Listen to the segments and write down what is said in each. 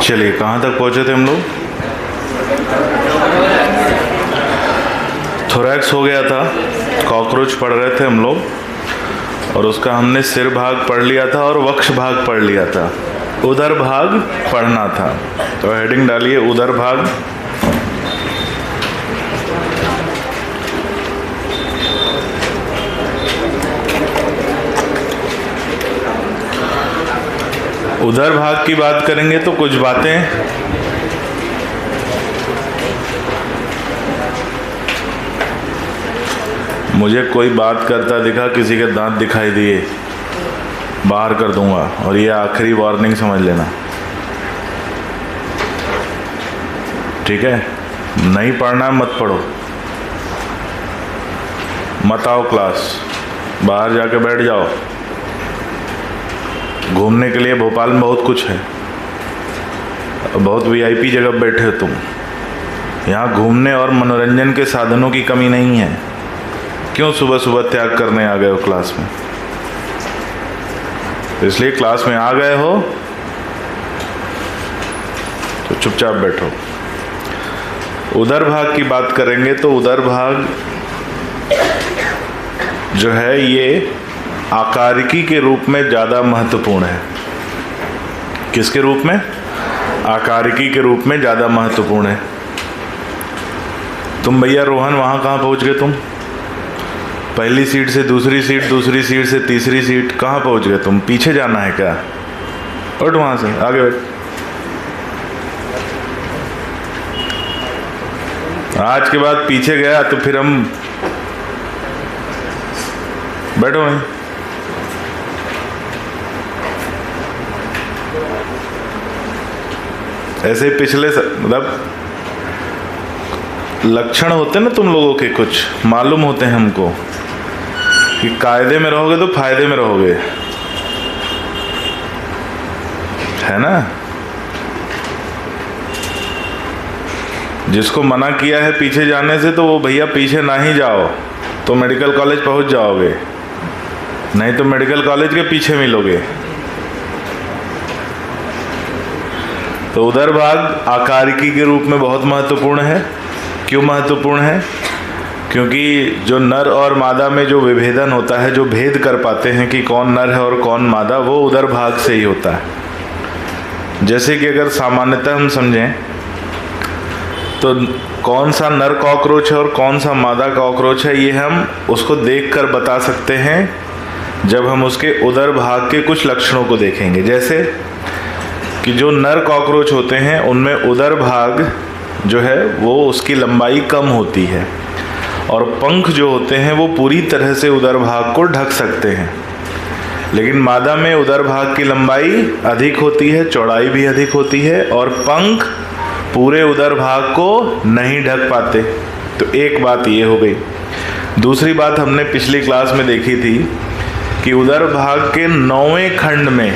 चलिए, कहाँ तक पहुँचे थे हम लोग? थोरैक्स हो गया था, कॉकरोच पढ़ रहे थे हम लोग, और उसका हमने सिर भाग पढ़ लिया था और वक्ष भाग पढ़ लिया था। उदर भाग पढ़ना था, तो हेडिंग डालिए उदर भाग। उदर भाग की बात करेंगे तो कुछ बातें मुझे कोई बात करता दिखा, किसी के दांत दिखाई दिए, बाहर कर दूंगा, और ये आखिरी वार्निंग समझ लेना, ठीक है? नहीं पढ़ना है मत पढ़ो, मत आओ क्लास, बाहर जाके बैठ जाओ। घूमने के लिए भोपाल में बहुत कुछ है, बहुत वीआईपी जगह बैठे हो तुम। यहाँ घूमने और मनोरंजन के साधनों की कमी नहीं है। क्यों सुबह सुबह त्याग करने आ गए हो क्लास में? इसलिए क्लास में आ गए हो तो चुपचाप बैठो। उदर भाग की बात करेंगे तो उदर भाग जो है ये आकारिकी के रूप में ज़्यादा महत्वपूर्ण है। किसके रूप में? आकारिकी के रूप में ज़्यादा महत्वपूर्ण है। तुम भैया रोहन वहाँ कहाँ पहुँच गए तुम? पहली सीट से दूसरी सीट, दूसरी सीट से तीसरी सीट, कहाँ पहुँच गए तुम? पीछे जाना है क्या? उठ वहाँ से, आगे बैठ। आज के बाद पीछे गया तो फिर हम बैठो वहीं। ऐसे ही पिछले मतलब लक्षण होते ना तुम लोगों के, कुछ मालूम होते हैं हमको कि कायदे में रहोगे तो फायदे में रहोगे, है ना? जिसको मना किया है पीछे जाने से तो वो भैया पीछे ना ही जाओ, तो मेडिकल कॉलेज पहुंच जाओगे, नहीं तो मेडिकल कॉलेज के पीछे मिलोगे। तो उदर भाग आकारिकी के रूप में बहुत महत्वपूर्ण है। क्यों महत्वपूर्ण है? क्योंकि जो नर और मादा में जो विभेदन होता है, जो भेद कर पाते हैं कि कौन नर है और कौन मादा, वो उदर भाग से ही होता है। जैसे कि अगर सामान्यतः हम समझें तो कौन सा नर कॉकरोच है और कौन सा मादा कॉकरोच है, ये हम उसको देखकर बता सकते हैं जब हम उसके उदर भाग के कुछ लक्षणों को देखेंगे। जैसे कि जो नर कॉकरोच होते हैं उनमें उदर भाग जो है वो उसकी लंबाई कम होती है, और पंख जो होते हैं वो पूरी तरह से उदर भाग को ढक सकते हैं। लेकिन मादा में उदर भाग की लंबाई अधिक होती है, चौड़ाई भी अधिक होती है, और पंख पूरे उदर भाग को नहीं ढक पाते। तो एक बात ये हो गई। दूसरी बात हमने पिछली क्लास में देखी थी कि उदर भाग के 9वें खंड में,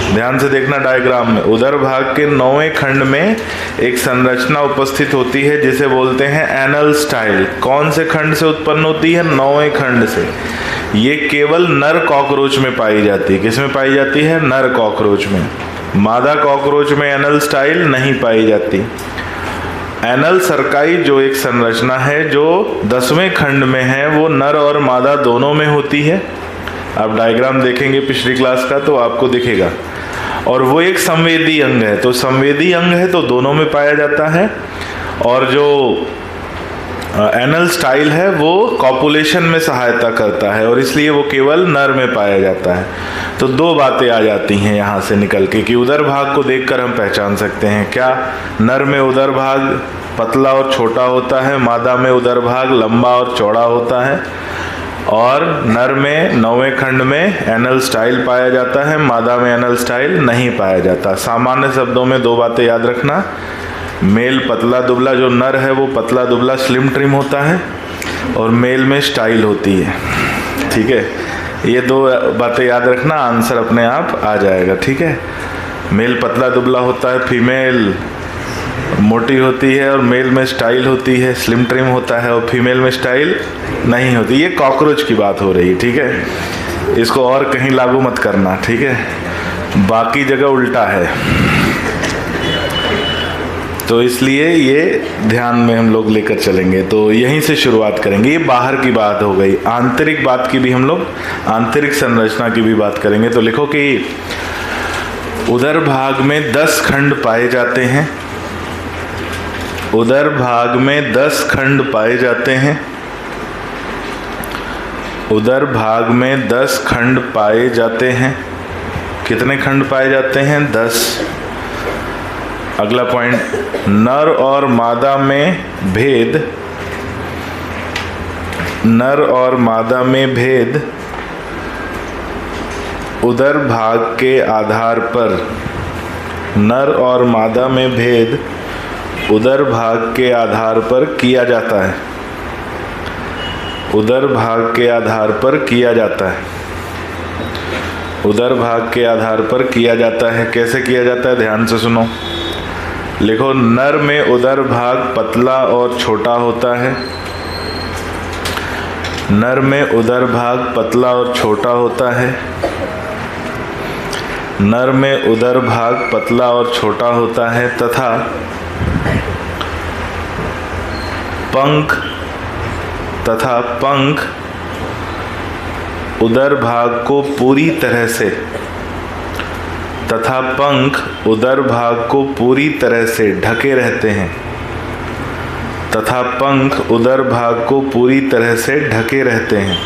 ध्यान से देखना डायग्राम में, उदर भाग के 9वें खंड में एक संरचना उपस्थित होती है जिसे बोलते हैं एनल स्टाइल। कौन से खंड से उत्पन्न होती है? 9वें खंड से। ये केवल नर कॉकरोच में पाई जाती है। किस में पाई जाती है? नर कॉकरोच में। मादा कॉकरोच में एनल स्टाइल नहीं पाई जाती। एनल सर्काई जो एक संरचना है जो 10वें खंड में है, वो नर और मादा दोनों में होती है। आप डायग्राम देखेंगे पिछली क्लास का तो आपको दिखेगा। और वो एक संवेदी अंग है, तो संवेदी अंग है तो दोनों में पाया जाता है। और जो एनल स्टाइल है वो कॉपुलेशन में सहायता करता है, और इसलिए वो केवल नर में पाया जाता है। तो दो बातें आ जाती हैं यहाँ से निकल के कि उदर भाग को देखकर हम पहचान सकते हैं क्या नर में उदर भाग पतला और छोटा होता है, मादा में उदर भाग लंबा और चौड़ा होता है, और नर में 9वें खंड में एनल स्टाइल पाया जाता है, मादा में एनल स्टाइल नहीं पाया जाता। सामान्य शब्दों में दो बातें याद रखना। मेल पतला दुबला, जो नर है वो पतला दुबला स्लिम ट्रिम होता है, और मेल में स्टाइल होती है। ठीक है, ये दो बातें याद रखना, आंसर अपने आप आ जाएगा। ठीक है, मेल पतला दुबला होता है, फीमेल मोटी होती है, और मेल में स्टाइल होती है, स्लिम ट्रिम होता है, और फीमेल में स्टाइल नहीं होती। ये कॉकरोच की बात हो रही है। ठीक है, इसको और कहीं लागू मत करना। ठीक है, बाकी जगह उल्टा है। तो इसलिए ये ध्यान में हम लोग लेकर चलेंगे। तो यहीं से शुरुआत करेंगे। ये बाहर की बात हो गई। आंतरिक बात की भी हम लोग, आंतरिक संरचना की भी बात करेंगे। तो लिखो कि उदर भाग में 10 खंड पाए जाते हैं। उदर भाग में 10 खंड पाए जाते हैं। उदर भाग में 10 खंड पाए जाते हैं। कितने खंड पाए जाते हैं? 10। अगला पॉइंट, नर और मादा में भेद। नर और मादा में भेद उदर भाग के आधार पर। नर और मादा में भेद उदर भाग के आधार पर किया जाता है। उदर भाग के आधार पर किया जाता है। उदर भाग के आधार पर किया जाता है। कैसे किया जाता है? ध्यान से सुनो। लिखो, नर में उदर भाग पतला और छोटा होता है। नर में उदर भाग पतला और छोटा होता है। नर में उदर भाग पतला और छोटा होता है तथा पंख उदर भाग को पूरी तरह से उदर भाग को पूरी तरह से ढके रहते हैं। तथा पंख उदर भाग को पूरी तरह से ढके रहते हैं।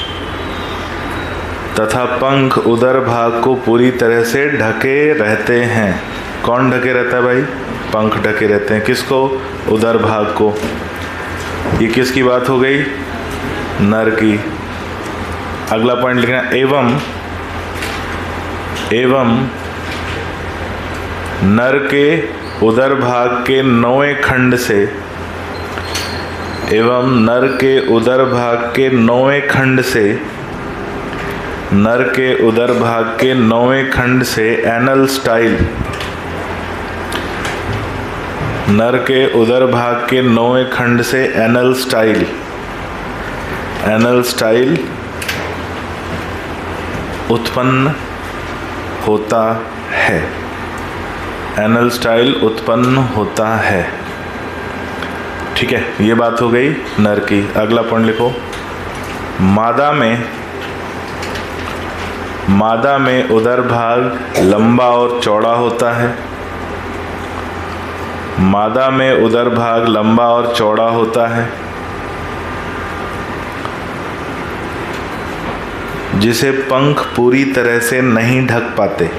तथा पंख उदर भाग को पूरी तरह से ढके रहते हैं। कौन ढके रहता है भाई? पंख ढके रहते हैं। किसको? उदर भाग को। ये किसकी बात हो गई? नर की। अगला पॉइंट लिखना, एवं नर के उदर भाग के 9वें खंड से नर के उदर भाग के 9वें खंड से एनल स्टाइल नर के उदर भाग के 9वें खंड से एनल स्टाइल उत्पन्न होता है। एनल स्टाइल उत्पन्न होता है। ठीक है, ये बात हो गई नर की। अगला पॉइंट लिखो, मादा में उदर भाग लंबा और चौड़ा होता है। मादा में उदर भाग लंबा और चौड़ा होता है, जिसे पंख पूरी तरह से नहीं ढक पाते।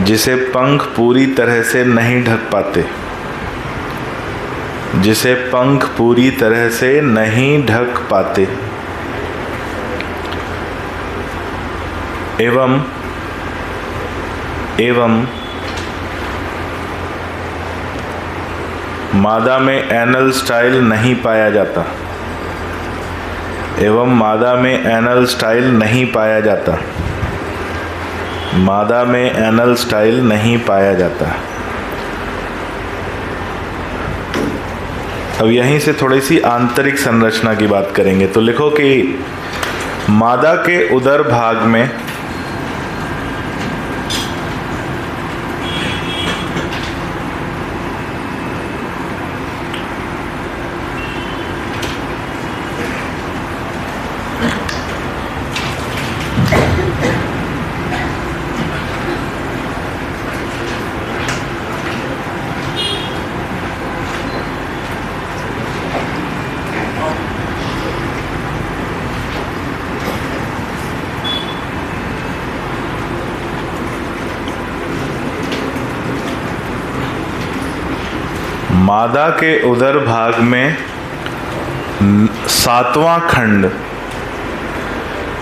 जिसे पंख पूरी तरह से नहीं ढक पाते। जिसे पंख पूरी तरह से नहीं ढक पाते। एवं मादा में एनल स्टाइल नहीं पाया जाता। मादा में एनल स्टाइल नहीं पाया जाता। मादा में एनल स्टाइल नहीं पाया जाता। अब यहीं से थोड़ी सी आंतरिक संरचना की बात करेंगे। तो लिखो कि मादा के उदर भाग में मादा के उदर भाग में 7वां खंड।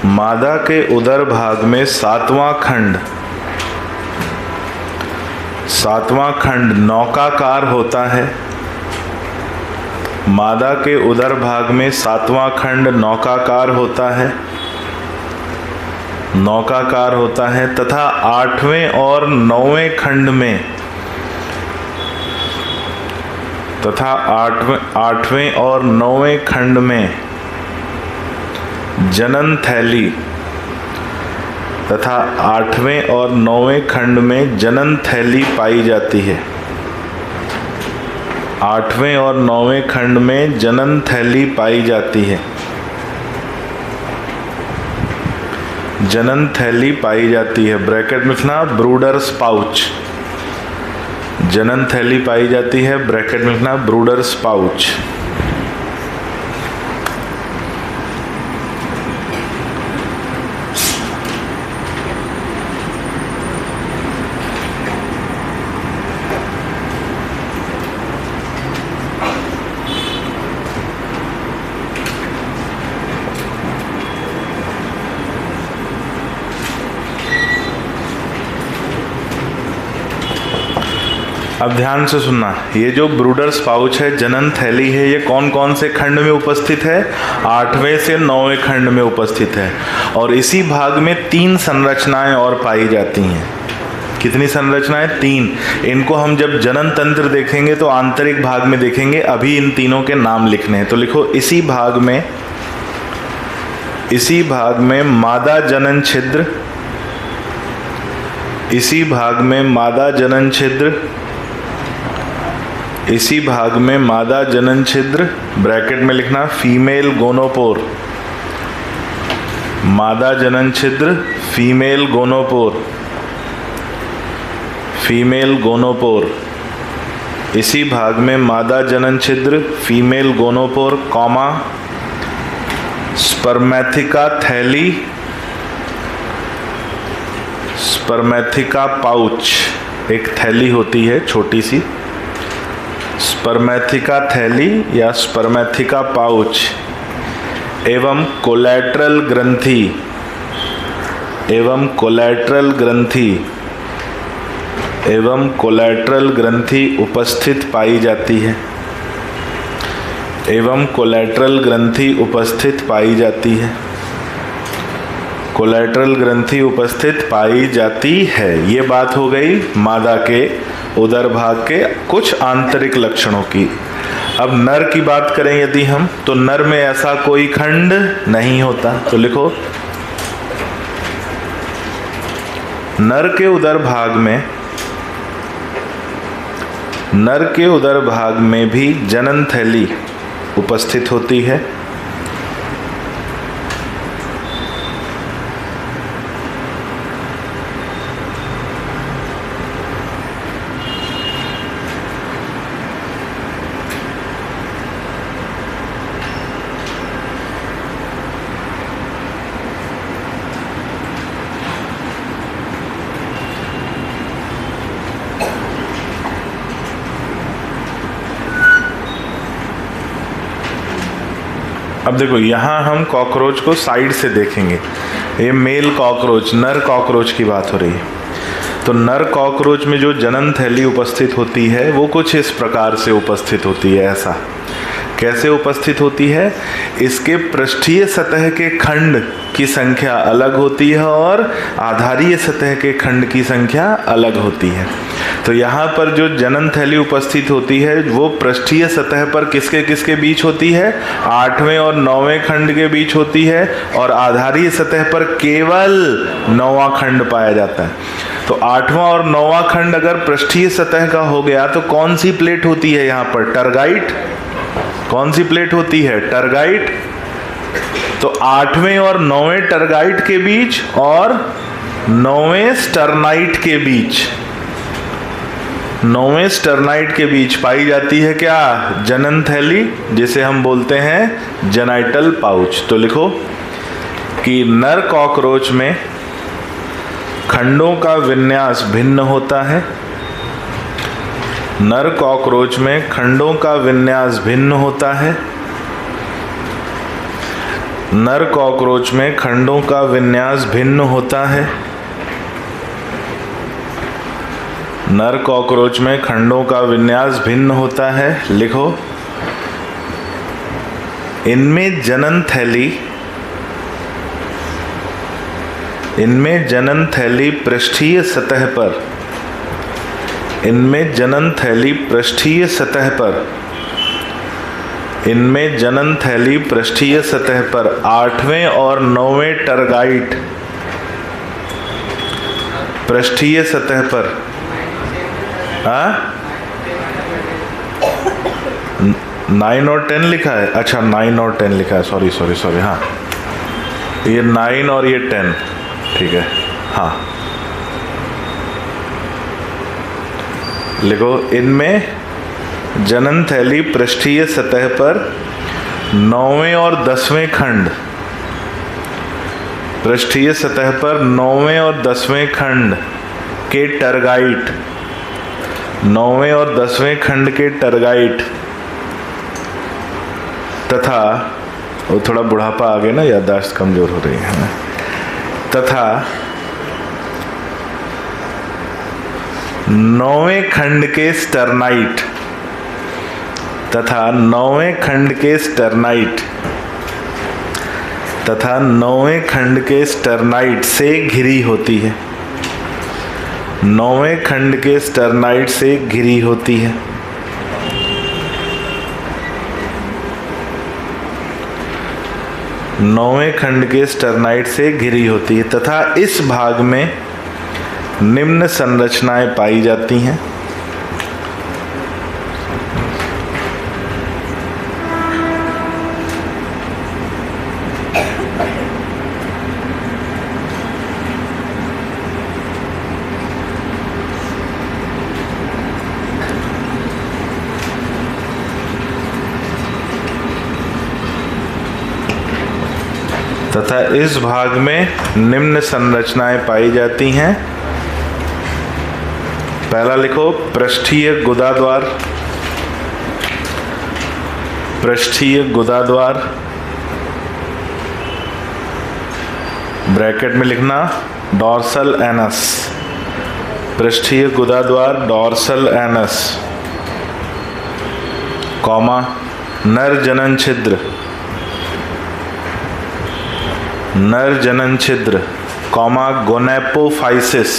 मादा के उदर भाग में 7वां खंड नौकाकार होता है। मादा के उदर भाग में 7वां खंड नौकाकार होता है तथा 8वें और 9वें खंड में जनन थैली पाई जाती है। 8वें और 9वें खंड में जनन थैली पाई जाती है। जनन थैली पाई जाती है, ब्रैकेट में लिखना ब्रूडर्स पाउच। जनन थैली पाई जाती है, ब्रैकेट में लिखना ब्रूडर्स पाउच। अब ध्यान से सुनना, ये जो ब्रूडर्स पाउच है, जनन थैली है, ये कौन कौन से खंड में उपस्थित है? 8वें से 9वें खंड में उपस्थित है। और इसी भाग में 3 संरचनाएं और पाई जाती हैं। कितनी संरचनाएं? 3। इनको हम जब जनन तंत्र देखेंगे तो आंतरिक भाग में देखेंगे। अभी इन तीनों के नाम लिखने हैं, तो लिखो इसी भाग में मादा जनन छिद्र, इसी भाग में मादा जनन छिद्र, इसी भाग में मादा जनन छिद्र, ब्रैकेट में लिखना फीमेल गोनोपोर। मादा जनन छिद्र, फीमेल गोनोपोर, फीमेल गोनोपोर। इसी भाग में मादा जनन छिद्र, फीमेल गोनोपोर, कॉमा स्पर्मेथिका थैली, स्पर्मेथिका पाउच। एक थैली होती है छोटी सी, स्पर्मेथिका थैली या स्पर्मेथिका पाउच, एवं कोलैटरल ग्रंथि, एवं कोलैटरल ग्रंथि, एवं कोलैटरल ग्रंथि उपस्थित पाई जाती है, एवं कोलैटरल ग्रंथि उपस्थित पाई जाती है, कोलैटरल ग्रंथि उपस्थित पाई जाती है। ये बात हो गई मादा के उदर भाग के कुछ आंतरिक लक्षणों की। अब नर की बात करें यदि हम, तो नर में ऐसा कोई खंड नहीं होता। तो लिखो नर के उदर भाग में, नर के उदर भाग में भी जनन थैली उपस्थित होती है। अब देखो यहाँ हम कॉकरोच को साइड से देखेंगे। ये मेल कॉकरोच, नर कॉकरोच की बात हो रही है। तो नर कॉकरोच में जो जनन थैली उपस्थित होती है वो कुछ इस प्रकार से उपस्थित होती है। ऐसा कैसे उपस्थित होती है? इसके पृष्ठीय सतह के खंड की संख्या अलग होती है और आधारीय सतह के खंड की संख्या अलग होती है। तो यहाँ पर जो जनन थैली उपस्थित होती है वो पृष्ठीय सतह पर किसके किसके बीच होती है? 8वें और 9वें खंड के बीच होती है, और आधारीय सतह पर केवल 9वां खंड पाया जाता है। तो 8वां और 9वां खंड अगर पृष्ठीय सतह का हो गया तो कौन सी प्लेट होती है यहाँ पर? टरगाइट। कौन सी प्लेट होती है? टरगाइट। तो 8वें और 9वें टरगाइट के बीच और 9वें स्टर्नाइट के बीच, 9वें स्टर्नाइट के बीच पाई जाती है क्या? जनन थैली, जिसे हम बोलते हैं जेनाइटल पाउच। तो लिखो कि नर कॉकरोच में खंडों का विन्यास भिन्न होता है। नर कॉकरोच में खंडों का विन्यास भिन्न होता है। नर कॉकरोच में खंडों का विन्यास भिन्न होता है। नर कॉकरोच में खंडों का विन्यास भिन्न होता है। लिखो इनमें जनन थैली, इनमें जनन थैली पृष्ठीय सतह पर, इनमें जनन थैली पृष्ठीय सतह पर, इनमें जनन थैली पृष्ठीय सतह पर 8वें और 9वें टरगाइट पृष्ठीय सतह पर 9 और 10 लिखा है, अच्छा 9 और 10 लिखा है, सॉरी सॉरी सॉरी, हाँ ये 9 और ये 10, ठीक है। हाँ लिखो, इनमें जनन थैली पृष्ठीय सतह पर 9वें और 10वें खंड, पृष्ठीय सतह पर 9वें और 10वें खंड के टरगाइट, 9वें और 10वें खंड के टरगाइट तथा, वो थोड़ा बुढ़ापा आ गया ना, याददाश्त कमजोर हो रही है, तथा 9वें खंड के स्टर्नाइट, तथा 9वें खंड के स्टर्नाइट, तथा 9वें खंड के स्टर्नाइट से घिरी होती है, 9वें खंड के स्टर्नाइट से घिरी होती है। नौवें खंड के स्टर्नाइट से घिरी होती है तथा इस भाग में निम्न संरचनाएं पाई जाती हैं। तथा इस भाग में निम्न संरचनाएं पाई जाती हैं। पहला लिखो, पृष्ठीय गुदाद्वार, पृष्ठीय गुदाद्वार, ब्रैकेट में लिखना डॉर्सल एनस, पृष्ठीय गुदाद्वार डॉर्सल एनस, कॉमा नर जनन छिद्र, नर जनन छिद्र, कॉमा गोनेपोफाइसिस,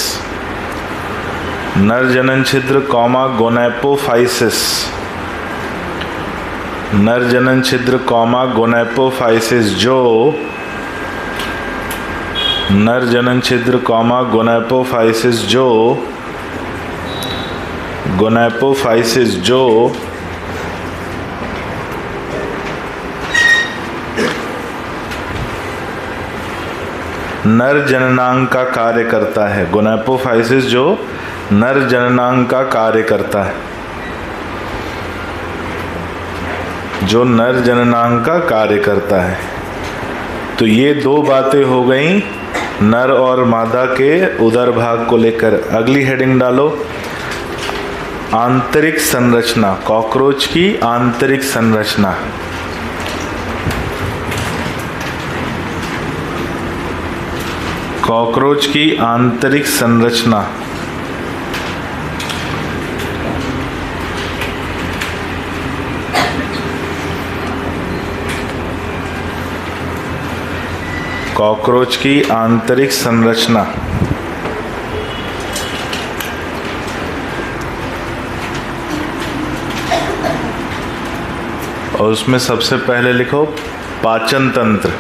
नर जनन छिद्र, कॉमा गोनेपोफाइसिस, नर जनन छिद्र, कॉमा गोनेपोफाइसिस, जो नर जनन छिद्र, कॉमा गोनेपोफाइसिस, जो गोनेपोफाइसिस, जो नर जननांग का कार्य करता है। गोनेपोफाइसिस जो नर जननांग का कार्य करता है, जो नर जननांग का कार्य करता है। तो ये दो बातें हो गई नर और मादा के उदर भाग को लेकर। अगली हेडिंग डालो, आंतरिक संरचना, कॉकरोच की आंतरिक संरचना। कॉकरोच की आंतरिक संरचना। कॉकरोच की आंतरिक संरचना। और उसमें सबसे पहले लिखो पाचन तंत्र।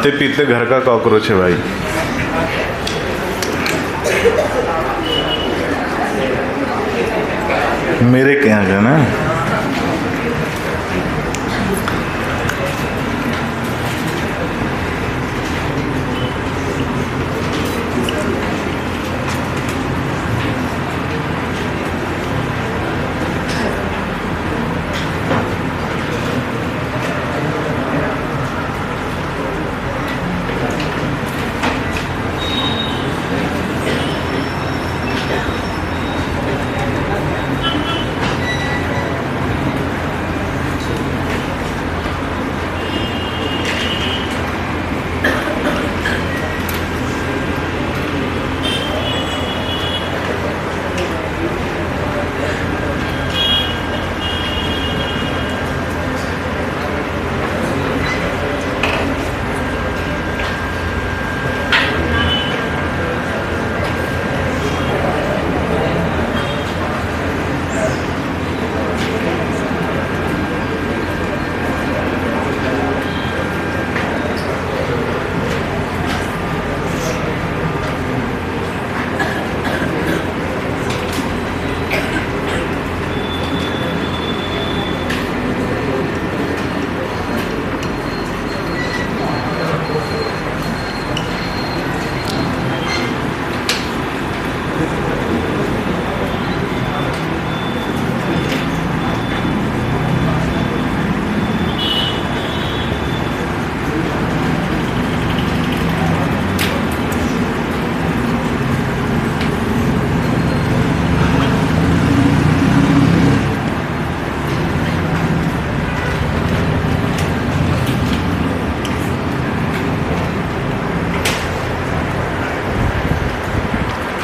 खाते पीते घर का कॉकरोच है भाई। मेरे क्या का ना,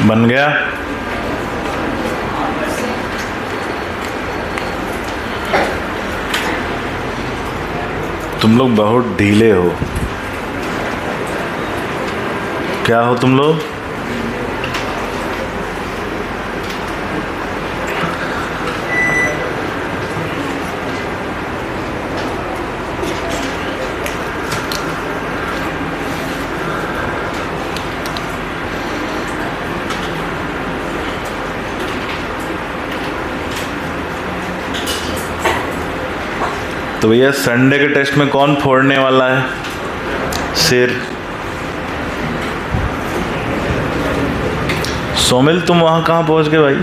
बन गया। तुम लोग बहुत ढीले हो। क्या हो तुम लोग? तो भैया संडे के टेस्ट में कौन फोड़ने वाला है सिर? सोमिल तुम वहां कहाँ पहुंच गए भाई?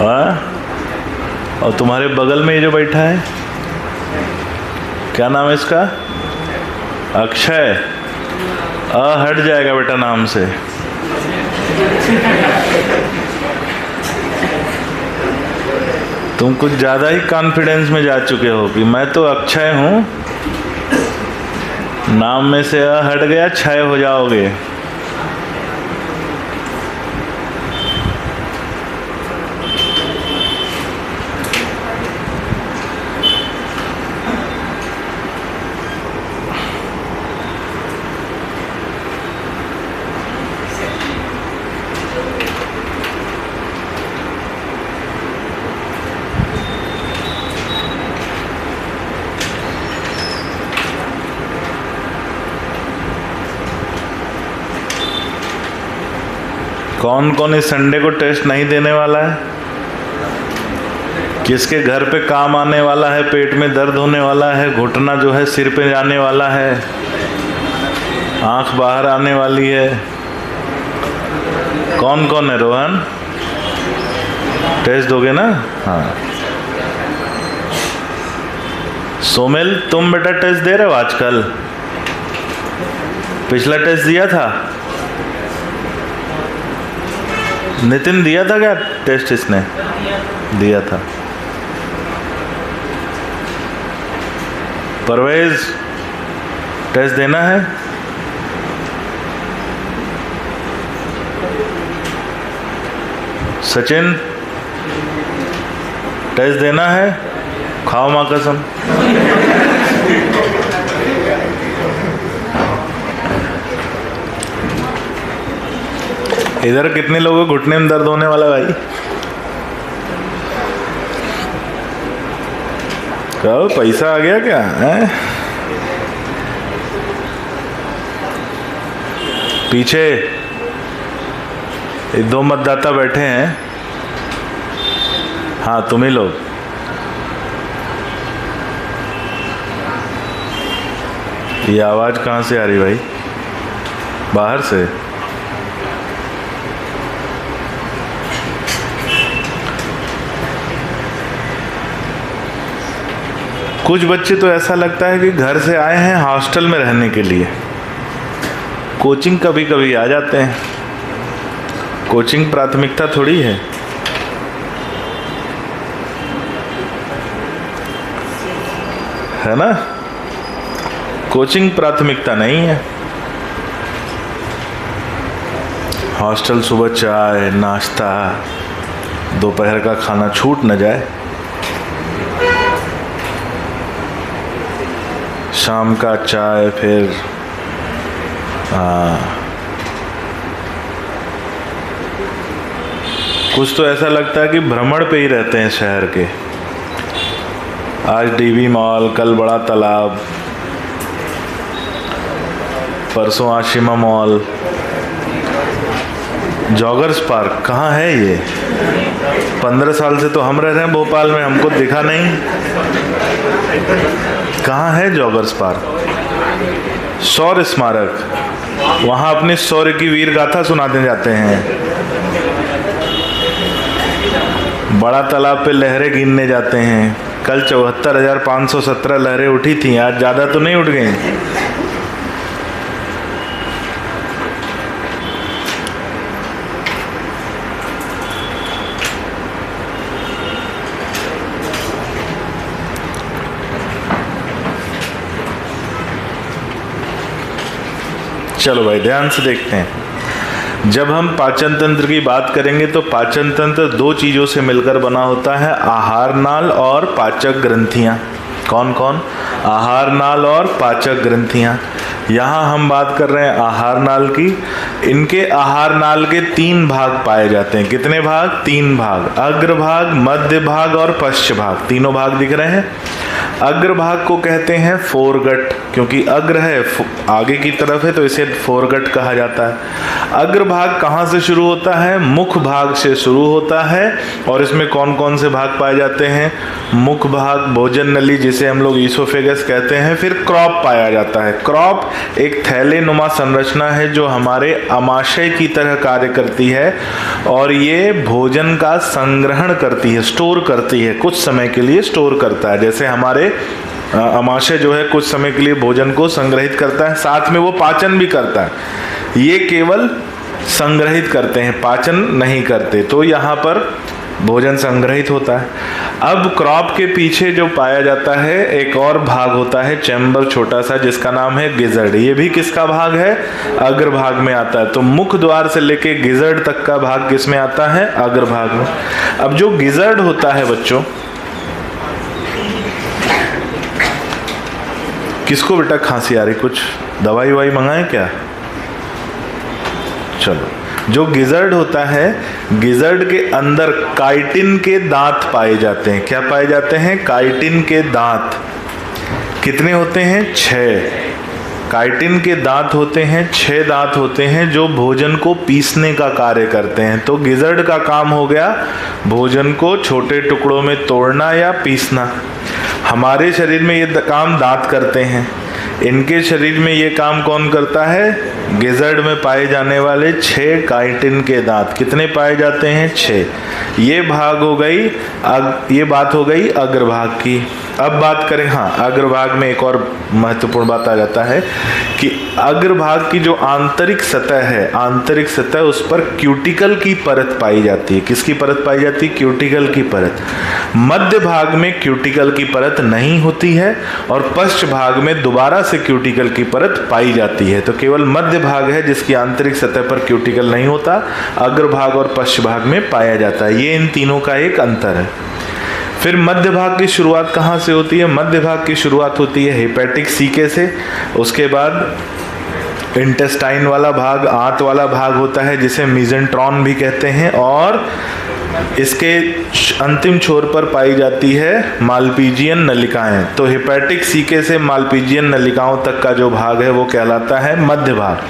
हाँ, और तुम्हारे बगल में ये जो बैठा है क्या नाम है इसका? अक्षय। हट जाएगा बेटा नाम से। तुम कुछ ज़्यादा ही कॉन्फिडेंस में जा चुके हो कि मैं तो अक्षय हूँ, नाम में से हट गया क्षय हो जाओगे। कौन कौन इस संडे को टेस्ट नहीं देने वाला है? किसके घर पे काम आने वाला है, पेट में दर्द होने वाला है, घुटना जो है सिर पे जाने वाला है, आंख बाहर आने वाली है? कौन कौन है? रोहन टेस्ट दोगे ना? हाँ। सोमिल तुम बेटा टेस्ट दे रहे हो आजकल? पिछला टेस्ट दिया था? नितिन दिया था क्या टेस्ट? इसने दिया था। परवेज टेस्ट देना है? सचिन टेस्ट देना है? खाओ माँ कसम। इधर कितने लोगों को घुटने में दर्द होने वाला भाई? क्या पैसा आ गया क्या है? पीछे ये 2 मतदाता बैठे हैं। हाँ, तुम ही लोग। ये आवाज़ कहाँ से आ रही भाई? बाहर से? कुछ बच्चे तो ऐसा लगता है कि घर से आए हैं हॉस्टल में रहने के लिए। कोचिंग कभी कभी आ जाते हैं। कोचिंग प्राथमिकता थोड़ी है ना? कोचिंग प्राथमिकता नहीं है। हॉस्टल सुबह चाय नाश्ता, दोपहर का खाना छूट न जाए, शाम का चाय, फिर कुछ तो ऐसा लगता है कि भ्रमण पे ही रहते हैं शहर के। आज डीवी मॉल, कल बड़ा तालाब, परसों आशिमा मॉल, जॉगर्स पार्क कहाँ है ये? 15 साल से तो हम रह रहे हैं भोपाल में, हमको दिखा नहीं। कहाँ है जॉगर्स पार्क? शौर्य स्मारक, वहाँ अपने शौर्य की वीर गाथा सुनाते जाते हैं। बड़ा तालाब पे लहरें गिनने जाते हैं। कल 74,517 लहरें उठी थी, आज ज़्यादा तो नहीं उठ गई। चलो भाई ध्यान से देखते हैं। जब हम पाचन तंत्र की बात करेंगे तो पाचन तंत्र 2 चीज़ों से मिलकर बना होता है, आहार नाल और पाचक ग्रंथियाँ। कौन कौन? आहार नाल और पाचक ग्रंथियाँ। यहाँ हम बात कर रहे हैं आहार नाल की। इनके आहार नाल के 3 भाग पाए जाते हैं। कितने भाग? 3 भाग। अग्रभाग, मध्य भाग और पश्च भाग। तीनों भाग दिख रहे हैं। अग्रभाग को कहते हैं फोरगट, क्योंकि अग्र है आगे की तरफ है तो इसे फोरगट कहा जाता है। अग्रभाग कहाँ से शुरू होता है? मुख भाग से शुरू होता है। और इसमें कौन कौन से भाग पाए जाते हैं? मुख भाग, भोजन नली जिसे हम लोग ईसोफेगस कहते हैं। फिर क्रॉप पाया जाता है। क्रॉप एक थैले नुमा संरचना है जो हमारे आमाशय की तरह कार्य करती है और ये भोजन का संग्रहण करती है, स्टोर करती है, कुछ समय के लिए स्टोर करता है। जैसे हमारे आमाशय जो है कुछ समय के लिए भोजन को संग्रहित करता है, साथ में वो पाचन भी करता है। ये केवल संग्रहित करते हैं, पाचन नहीं करते। तो यहाँ पर भोजन संग्रहित होता है। अब क्रॉप के पीछे जो पाया जाता है एक और भाग होता है, चैम्बर छोटा सा, जिसका नाम है गिजर्ड। ये भी किसका भाग है? अग्रभाग में आता है। तो मुख द्वार से लेके गिजर्ड तक का भाग किस में आता है? अग्रभाग में। अब जो गिजर्ड होता है बच्चों, किसको बेटा खांसी आ रही? कुछ दवाई ववाई मंगाएं क्या? चलो, जो गिजर्ड होता है, गिजर्ड के अंदर काइटिन के दांत पाए जाते हैं। क्या पाए जाते हैं? काइटिन के दांत। कितने होते हैं? 6 काइटिन के दांत होते हैं। 6 दांत होते हैं जो भोजन को पीसने का कार्य करते हैं। तो गिजर्ड का काम हो गया भोजन को छोटे टुकड़ों में तोड़ना या पीसना। हमारे शरीर में ये काम दांत करते हैं। इनके शरीर में ये काम कौन करता है? गिजर्ड में पाए जाने वाले 6 काइटिन के दांत। कितने पाए जाते हैं? 6। ये भाग हो गई, ये बात हो गई अग्रभाग की। अब बात करें, हाँ, अग्रभाग में एक और महत्वपूर्ण बात आ जाता है कि अग्रभाग की जो आंतरिक सतह है, आंतरिक सतह, उस पर क्यूटिकल की परत पाई जाती है। किसकी परत पाई जाती है? क्यूटिकल की परत। मध्य भाग में क्यूटिकल की परत नहीं होती है और पश्च भाग में दोबारा से क्यूटिकल की परत पाई जाती है। तो केवल मध्य भाग है जिसकी आंतरिक सतह पर क्यूटिकल नहीं होता, अग्रभाग और पश्च भाग में पाया जाता है। ये इन तीनों का एक अंतर है। फिर मध्य भाग की शुरुआत कहाँ से होती है? मध्य भाग की शुरुआत होती है हेपेटिक सीके से, उसके बाद इंटेस्टाइन वाला भाग, आंत वाला भाग होता है जिसे मीजेंट्रॉन भी कहते हैं, और इसके अंतिम छोर पर पाई जाती है मालपीजियन नलिकाएं। तो हेपेटिक सीके से मालपीजियन नलिकाओं तक का जो भाग है वो कहलाता है मध्य भाग।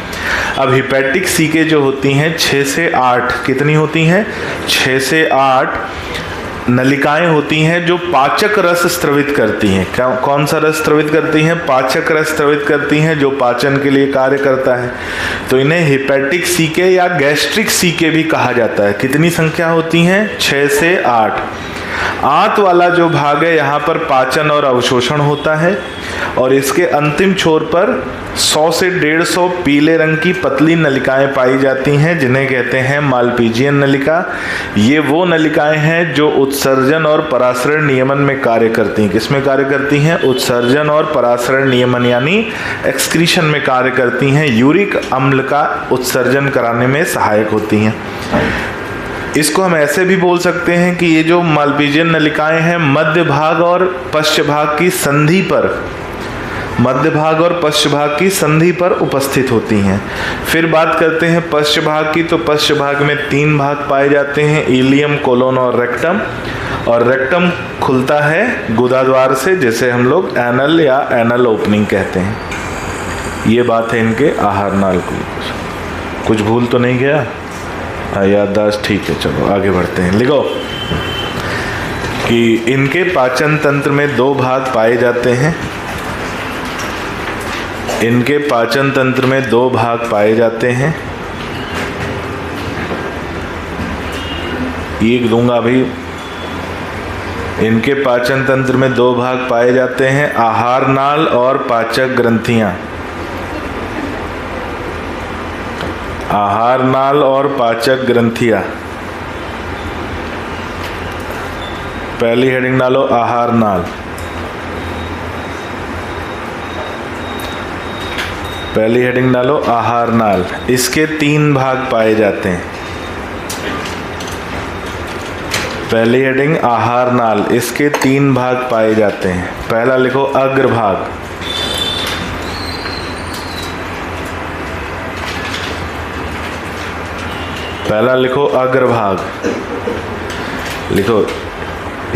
अब हेपेटिक सीके जो होती हैं 6 से 8, कितनी होती हैं? 6 से 8 नलिकाएं होती हैं जो पाचक रस स्त्रवित करती हैं। कौन सा रस स्त्रवित करती हैं? पाचक रस स्त्रवित करती हैं, जो पाचन के लिए कार्य करता है। तो इन्हें हेपेटिक सीके या गैस्ट्रिक सीके भी कहा जाता है। कितनी संख्या होती हैं? 6 से 8। आंत वाला जो भाग है यहाँ पर पाचन और अवशोषण होता है, और इसके अंतिम छोर पर 100 से 150 पीले रंग की पतली नलिकाएं पाई जाती हैं जिन्हें कहते हैं मालपीजियन नलिका। ये वो नलिकाएं हैं जो उत्सर्जन और परासरण नियमन में कार्य करती हैं। किसमें कार्य करती हैं? उत्सर्जन और परासरण नियमन यानी एक्सक्रीशन में कार्य करती हैं। यूरिक अम्ल का उत्सर्जन कराने में सहायक होती हैं। इसको हम ऐसे भी बोल सकते हैं कि ये जो मालपीजियन नलिकाएं हैं मध्य भाग और पश्च भाग की संधि पर, मध्य भाग और पश्च भाग की संधि पर उपस्थित होती हैं। फिर बात करते हैं पश्च भाग की। तो पश्च भाग में 3 भाग पाए जाते हैं, इलियम, कोलोन और रेक्टम। और रेक्टम खुलता है गुदाद्वार से, जिसे हम लोग एनल या एनल ओपनिंग कहते हैं। ये बात है इनके आहार नाल की। कुछ भूल तो नहीं गया? याददाश्त ठीक है, चलो आगे बढ़ते हैं। लिखो कि इनके पाचन तंत्र में 2 भाग पाए जाते हैं। इनके पाचन तंत्र में 2 भाग पाए जाते हैं। एक दूंगा अभी। इनके पाचन तंत्र में 2 भाग पाए जाते हैं, आहार नाल और पाचक ग्रंथियां। आहार नाल और पाचक ग्रंथियां। पहली हेडिंग डालो आहार नाल। पहली हेडिंग डालो आहार नाल। इसके 3 भाग पाए जाते हैं। पहली हेडिंग आहार नाल, इसके 3 भाग पाए जाते हैं। पहला लिखो अग्रभाग। पहला लिखो अग्रभाग। लिखो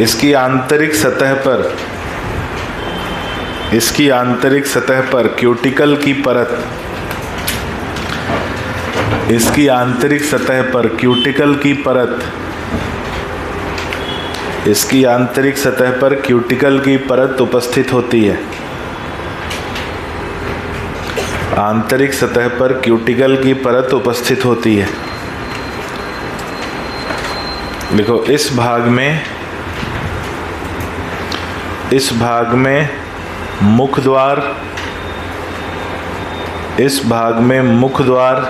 इसकी आंतरिक सतह पर, इसकी आंतरिक सतह पर क्यूटिकल की परत, इसकी आंतरिक सतह पर क्यूटिकल की परत, इसकी आंतरिक सतह पर क्यूटिकल की परत उपस्थित होती है। आंतरिक सतह पर क्यूटिकल की परत उपस्थित होती है। देखो इस भाग में, इस भाग में मुख द्वार, इस भाग में मुख द्वार,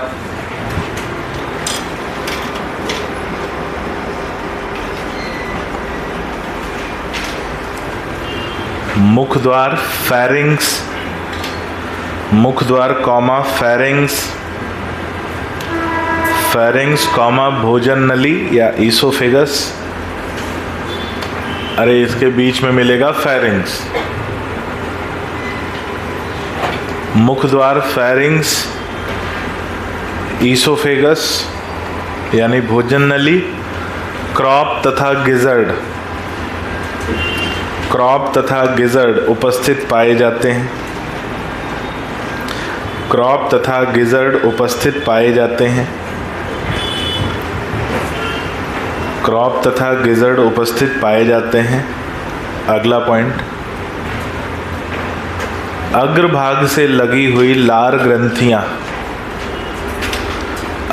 मुख द्वार फेरिंग्स, मुख द्वार कॉमा फेरिंग्स, फेरिंग्स कॉमा भोजन नली या ईसोफेगस। अरे इसके बीच में मिलेगा फेरिंग्स। मुख द्वार फेरिंग्स, ईसोफेगस यानी भोजन नली, क्रॉप तथा गिजर्ड, क्रॉप तथा गिजर्ड उपस्थित पाए जाते हैं। क्रॉप तथा गिजर्ड उपस्थित पाए जाते हैं। क्रॉप तथा गिजर्ड उपस्थित पाए जाते हैं। अगला पॉइंट, अग्रभाग से लगी हुई लार ग्रंथियां,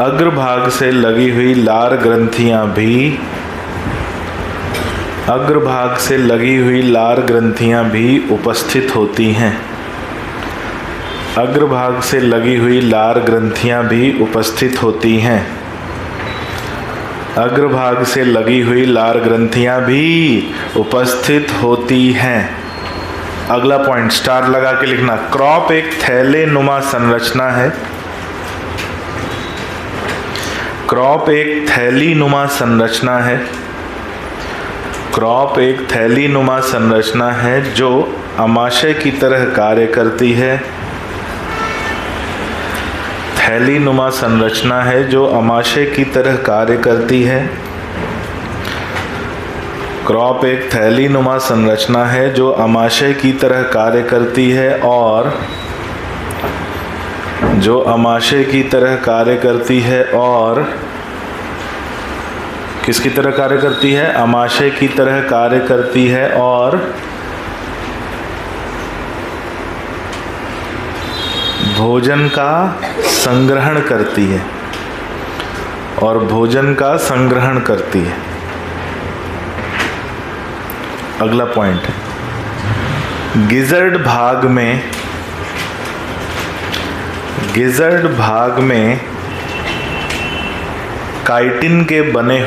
अग्रभाग से लगी हुई लार ग्रंथियां भी, अग्रभाग से लगी हुई लार ग्रंथियां भी उपस्थित होती हैं। अग्रभाग से लगी हुई लार ग्रंथियां भी उपस्थित होती हैं। अग्रभाग से लगी हुई लार ग्रंथियां भी उपस्थित होती हैं। अगला पॉइंट स्टार लगा के लिखना। क्रॉप एक थैले नुमा संरचना है। क्रॉप एक थैली नुमा संरचना है। क्रॉप एक थैली नुमा संरचना है जो अमाशय की तरह कार्य करती है। थैली नुमा संरचना है जो अमाशय की तरह कार्य करती है। क्रॉप एक थैली नुमा संरचना है जो अमाशय की तरह कार्य करती है और किसकी तरह कार्य करती है? अमाशय की तरह कार्य करती है और भोजन का संग्रहण करती है। अगला पॉइंट, गिजर्ड भाग में काइटिन के बने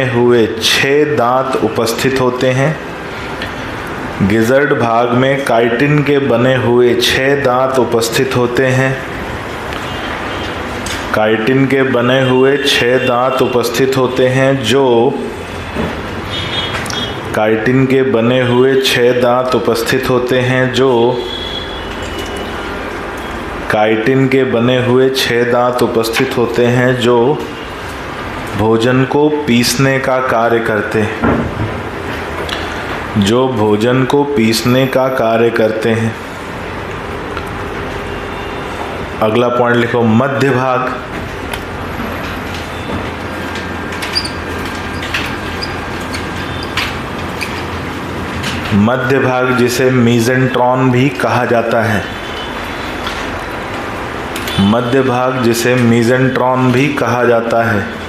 हुए 6 दांत उपस्थित होते हैं। गिजर्ड भाग में काइटिन के बने हुए 6 दांत उपस्थित होते हैं। काइटिन के बने हुए 6 दांत उपस्थित होते हैं जो काइटिन के बने हुए 6 दांत उपस्थित होते हैं जो काइटिन के बने हुए 6 दांत उपस्थित होते हैं जो भोजन को पीसने का कार्य करते हैं। जो भोजन को पीसने का कार्य करते हैं। अगला पॉइंट लिखो, मध्य भाग। मध्य भाग जिसे मीजेंट्रॉन भी कहा जाता है। मध्य भाग जिसे मीजेंट्रॉन भी कहा जाता है।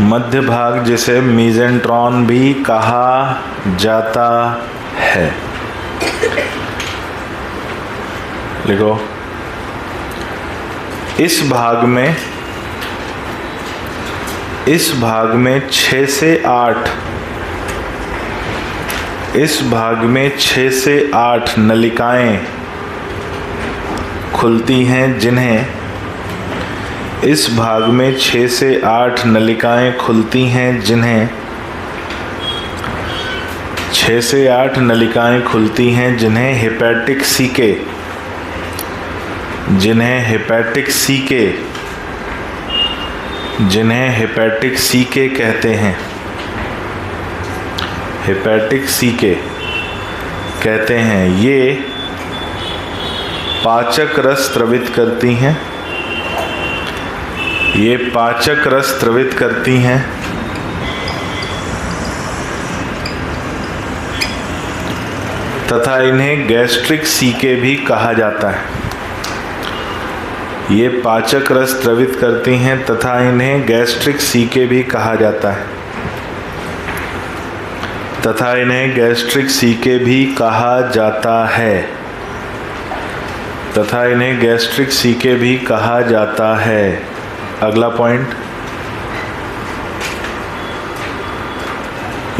मध्य भाग जिसे मीजेंट्रॉन भी कहा जाता है। लिखो, इस भाग में 6 से 8 नलिकाएं खुलती हैं जिन्हें 6 से 8 नलिकाएं खुलती हैं जिन्हें हेपेटिक सीके कहते हैं। हेपेटिक सीके कहते हैं। ये पाचक रस स्रावित करती हैं। तथा इन्हें गैस्ट्रिक सीके भी कहा जाता है। ये पाचक रस स्रावित करती हैं तथा इन्हें गैस्ट्रिक सीके भी कहा जाता है। अगला पॉइंट,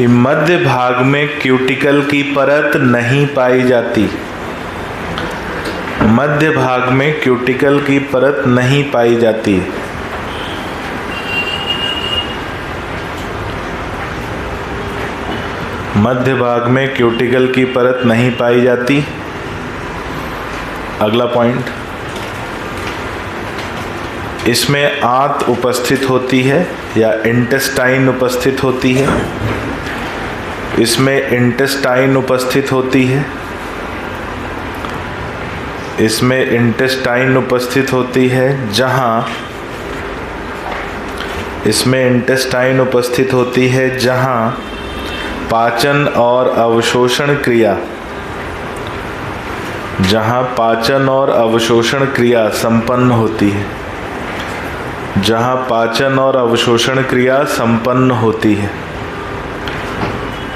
मध्य भाग में क्यूटिकल की परत नहीं पाई जाती। मध्य भाग में क्यूटिकल की परत नहीं पाई जाती। मध्य भाग में क्यूटिकल की परत नहीं पाई जाती। अगला पॉइंट, इसमें आंत उपस्थित होती है या इंटेस्टाइन उपस्थित होती है। इसमें इंटेस्टाइन उपस्थित होती है। इसमें इंटेस्टाइन उपस्थित होती है जहां पाचन और अवशोषण क्रिया संपन्न होती है। जहां पाचन और अवशोषण क्रिया संपन्न होती है।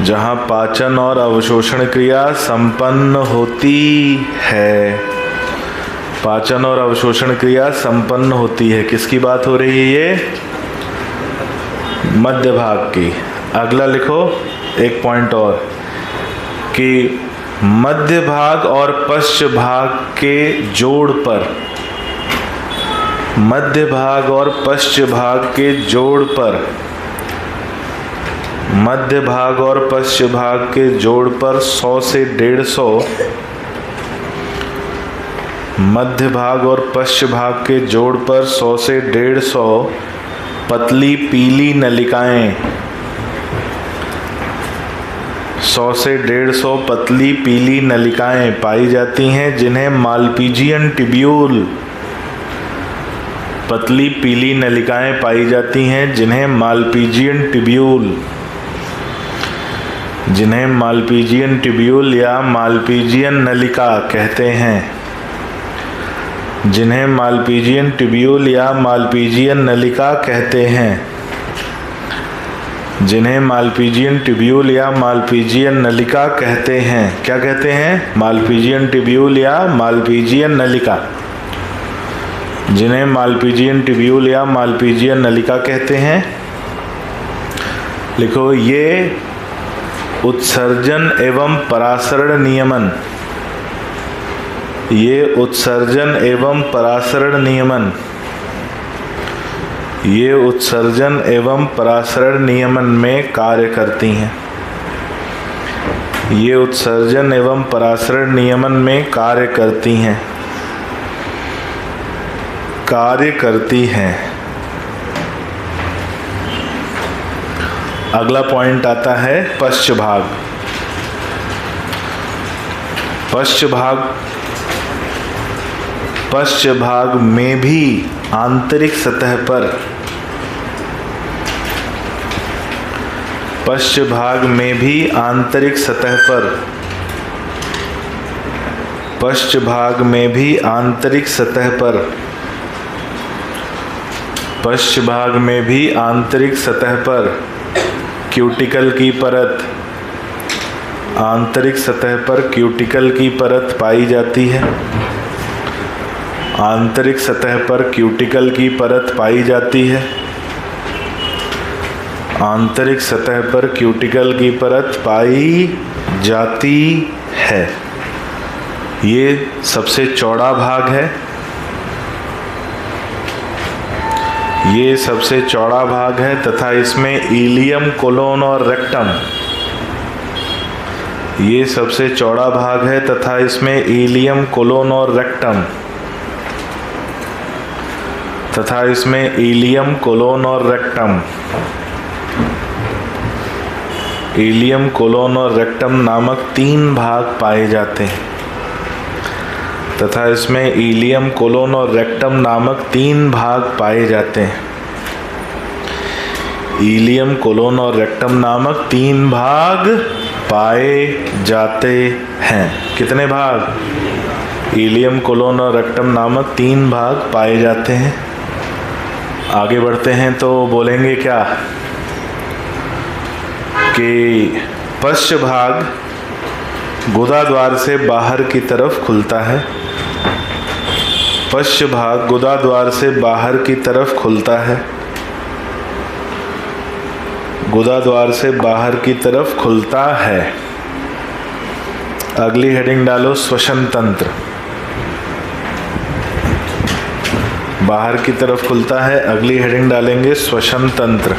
जहां पाचन और अवशोषण क्रिया संपन्न होती है। पाचन और अवशोषण क्रिया संपन्न होती है। किसकी बात हो रही है? ये मध्य भाग की। अगला लिखो एक पॉइंट और कि मध्य भाग और पश्च भाग के जोड़ पर, मध्य भाग और पश्च भाग के जोड़ पर मध्य भाग और पश्चिम भाग के जोड़ पर 100 से 150, मध्य भाग और पश्चिम भाग के जोड़ पर 100 से 150 पतली पीली नलिकाएं, 100 से 150 पतली पीली नलिकाएं पाई जाती हैं जिन्हें मालपीजियन ट्यूब्यूल, पतली पीली नलिकाएं पाई जाती हैं जिन्हें मालपीजियन ट्यूब्यूल, जिन्हें मालपीजियन ट्यूब्यूल या मालपीजियन नलिका कहते हैं, जिन्हें मालपीजियन ट्यूब्यूल या मालपीजियन नलिका कहते हैं, जिन्हें मालपीजियन ट्यूब्यूल या मालपीजियन नलिका कहते हैं। क्या कहते हैं? मालपीजियन ट्यूब्यूल या मालपीजियन नलिका, जिन्हें मालपीजियन ट्यूब्यूल या मालपीजियन नलिका कहते हैं। लिखो, ये उत्सर्जन एवं परासरण नियमन, ये उत्सर्जन एवं परासरण नियमन, ये उत्सर्जन एवं परासरण नियमन में कार्य करती हैं, ये उत्सर्जन एवं परासरण नियमन में कार्य करती हैं, कार्य करती हैं। अगला पॉइंट आता है पश्च भाग। पश्च भाग में भी आंतरिक सतह पर, पश्च भाग में भी आंतरिक सतह पर, पश्च भाग में भी आंतरिक सतह पर, पश्च भाग में भी आंतरिक सतह पर क्यूटिकल की परत, आंतरिक सतह पर क्यूटिकल की परत पाई जाती है, आंतरिक सतह पर क्यूटिकल की परत पाई जाती है, आंतरिक सतह पर क्यूटिकल की परत पाई जाती है। ये सबसे चौड़ा भाग है, ये सबसे चौड़ा भाग है तथा इसमें इलियम, कोलोन और रेक्टम, ये सबसे चौड़ा भाग है तथा इसमें इलियम, कोलोन और रेक्टम, तथा इसमें इलियम, कोलोन और रेक्टम, इलियम, कोलोन और रेक्टम नामक 3 भाग पाए जाते हैं, तथा इसमें इलियम, कोलोन और रेक्टम नामक 3 भाग पाए जाते हैं। इलियम, कोलोन और रेक्टम नामक 3 भाग पाए जाते हैं। कितने भाग? इलियम, कोलोन और रेक्टम नामक 3 भाग पाए जाते हैं। आगे बढ़ते हैं तो बोलेंगे क्या कि पश्च भाग गुदा द्वार से बाहर की तरफ खुलता है, पश्च भाग गुदा द्वार से बाहर की तरफ खुलता है, गुदा द्वार से बाहर की तरफ खुलता है। अगली हेडिंग डालो, श्वसन तंत्र। बाहर की तरफ खुलता है, अगली हेडिंग डालेंगे श्वसन तंत्र।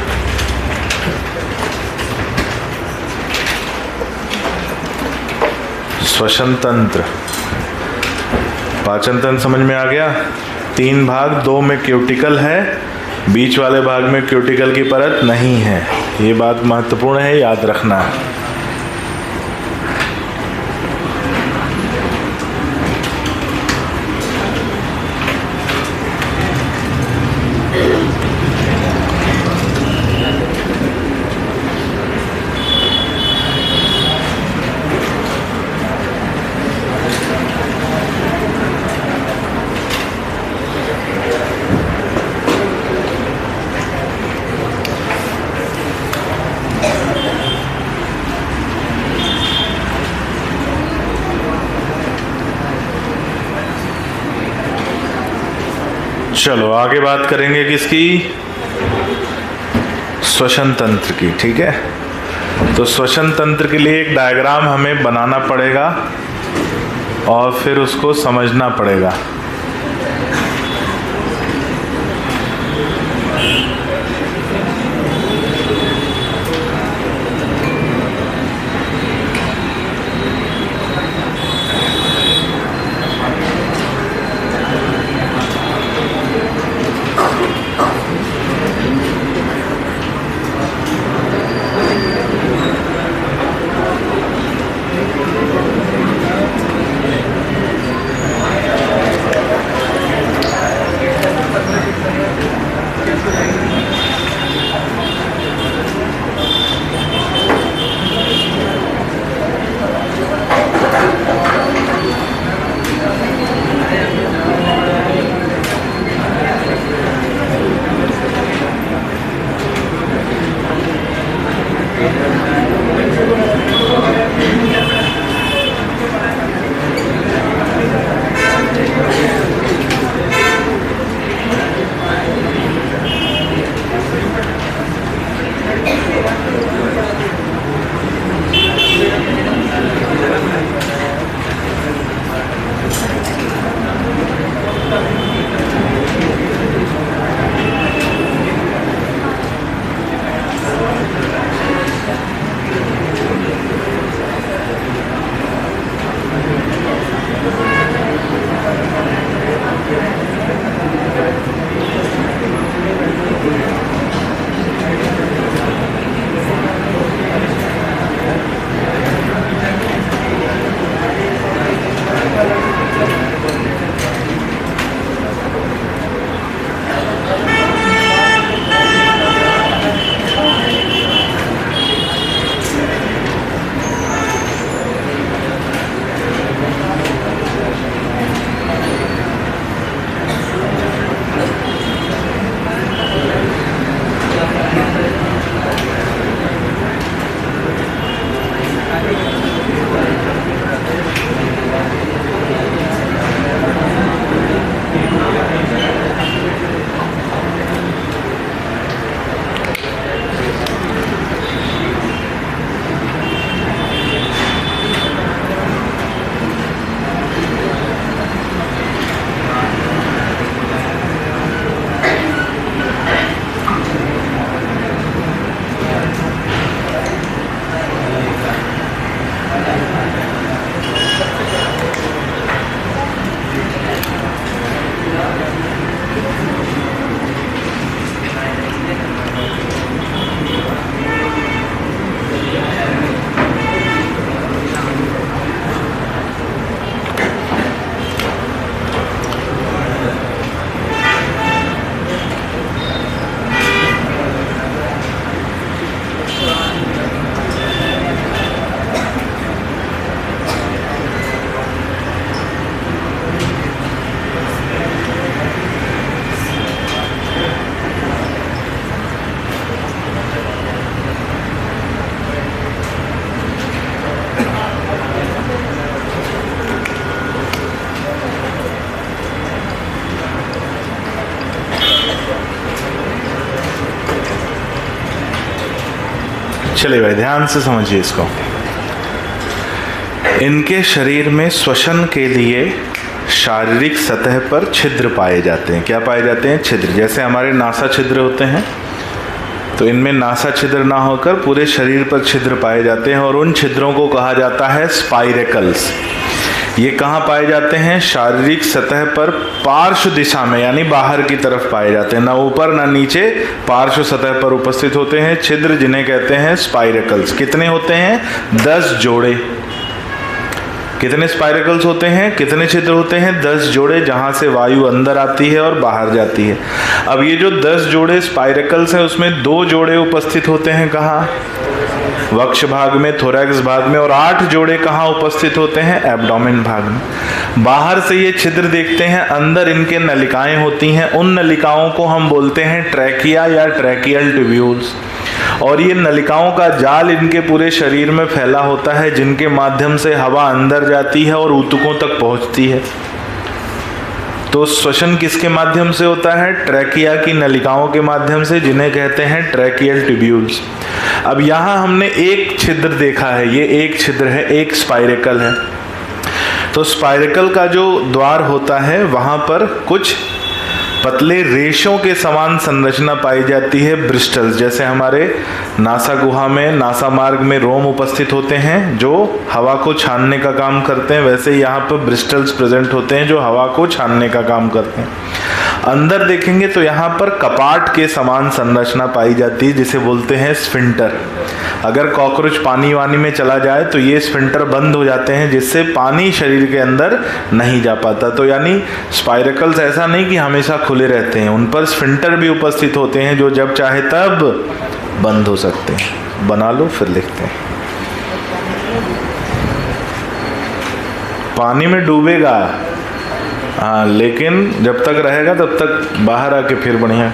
श्वसन तंत्र, पाचन तंत्र समझ में आ गया। 3 भाग, 2 में क्यूटिकल है, बीच वाले भाग में क्यूटिकल की परत नहीं है। ये बात महत्वपूर्ण है, याद रखना है। चलो आगे बात करेंगे किसकी? श्वसन तंत्र की। ठीक है, तो श्वसन तंत्र के लिए एक डायग्राम हमें बनाना पड़ेगा और फिर उसको समझना पड़ेगा। चलिए भाई ध्यान से समझिए इसको। इनके शरीर में श्वसन के लिए शारीरिक सतह पर छिद्र पाए जाते हैं। क्या पाए जाते हैं? छिद्र। जैसे हमारे नासा छिद्र होते हैं, तो इनमें नासा छिद्र ना होकर पूरे शरीर पर छिद्र पाए जाते हैं और उन छिद्रों को कहा जाता है स्पाइरेकल्स। ये कहाँ पाए जाते हैं? शारीरिक सतह पर पार्श्व दिशा में, यानी बाहर की तरफ पाए जाते हैं, ना ऊपर ना नीचे, पार्श्व सतह पर उपस्थित होते हैं छिद्र, जिन्हें कहते हैं स्पाइरेकल्स। कितने होते हैं? 10 जोड़े। कितने स्पाइरेकल्स होते हैं? कितने छिद्र होते हैं? 10 जोड़े, जहां से वायु अंदर आती है और बाहर जाती है। अब ये जो 10 जोड़े स्पाइरेकल्स हैं, उसमें 2 जोड़े उपस्थित होते हैं कहाँ? वक्ष भाग में, थोरैक्स भाग में, और 8 जोड़े कहाँ उपस्थित होते हैं? एब्डोमेन भाग में। बाहर से ये छिद्र देखते हैं, अंदर इनके नलिकाएं होती हैं। उन नलिकाओं को हम बोलते हैं ट्रैकिया या ट्रैकियल ट्यूब्यूल्स। और ये नलिकाओं का जाल इनके पूरे शरीर में फैला होता है, जिनके माध्यम से हवा अंदर जाती है और ऊतकों तक पहुंचती है। तो श्वसन किसके माध्यम से होता है? ट्रैकिया की नलिकाओं के माध्यम से, जिन्हें कहते हैं ट्रैकियल ट्यूब्यूल्स। अब यहाँ हमने एक छिद्र देखा है, ये एक छिद्र है, एक स्पाइरेकल है। तो स्पाइरेकल का जो द्वार होता है, वहाँ पर कुछ पतले रेशों के समान संरचना पाई जाती है, ब्रिस्टल्स। जैसे हमारे नासा गुहा में, नासा मार्ग में रोम उपस्थित होते हैं जो हवा को छानने का काम करते हैं, वैसे यहाँ पर ब्रिस्टल्स प्रेजेंट होते हैं जो हवा को छानने का काम करते हैं। अंदर देखेंगे तो यहाँ पर कपाट के समान संरचना पाई जाती है, जिसे बोलते हैं स्फिंटर। अगर कॉकरोच पानी वानी में चला जाए तो ये स्फिंटर बंद हो जाते हैं, जिससे पानी शरीर के अंदर नहीं जा पाता। तो यानी स्पाइरेकल्स ऐसा नहीं कि हमेशा खुले रहते हैं, उन पर स्फिंटर भी उपस्थित होते हैं जो जब चाहे तब बंद हो सकते हैं। बना लो फिर लिखते हैं। पानी में डूबेगा, हाँ, लेकिन जब तक रहेगा तब तक बाहर आके फिर बढ़िया।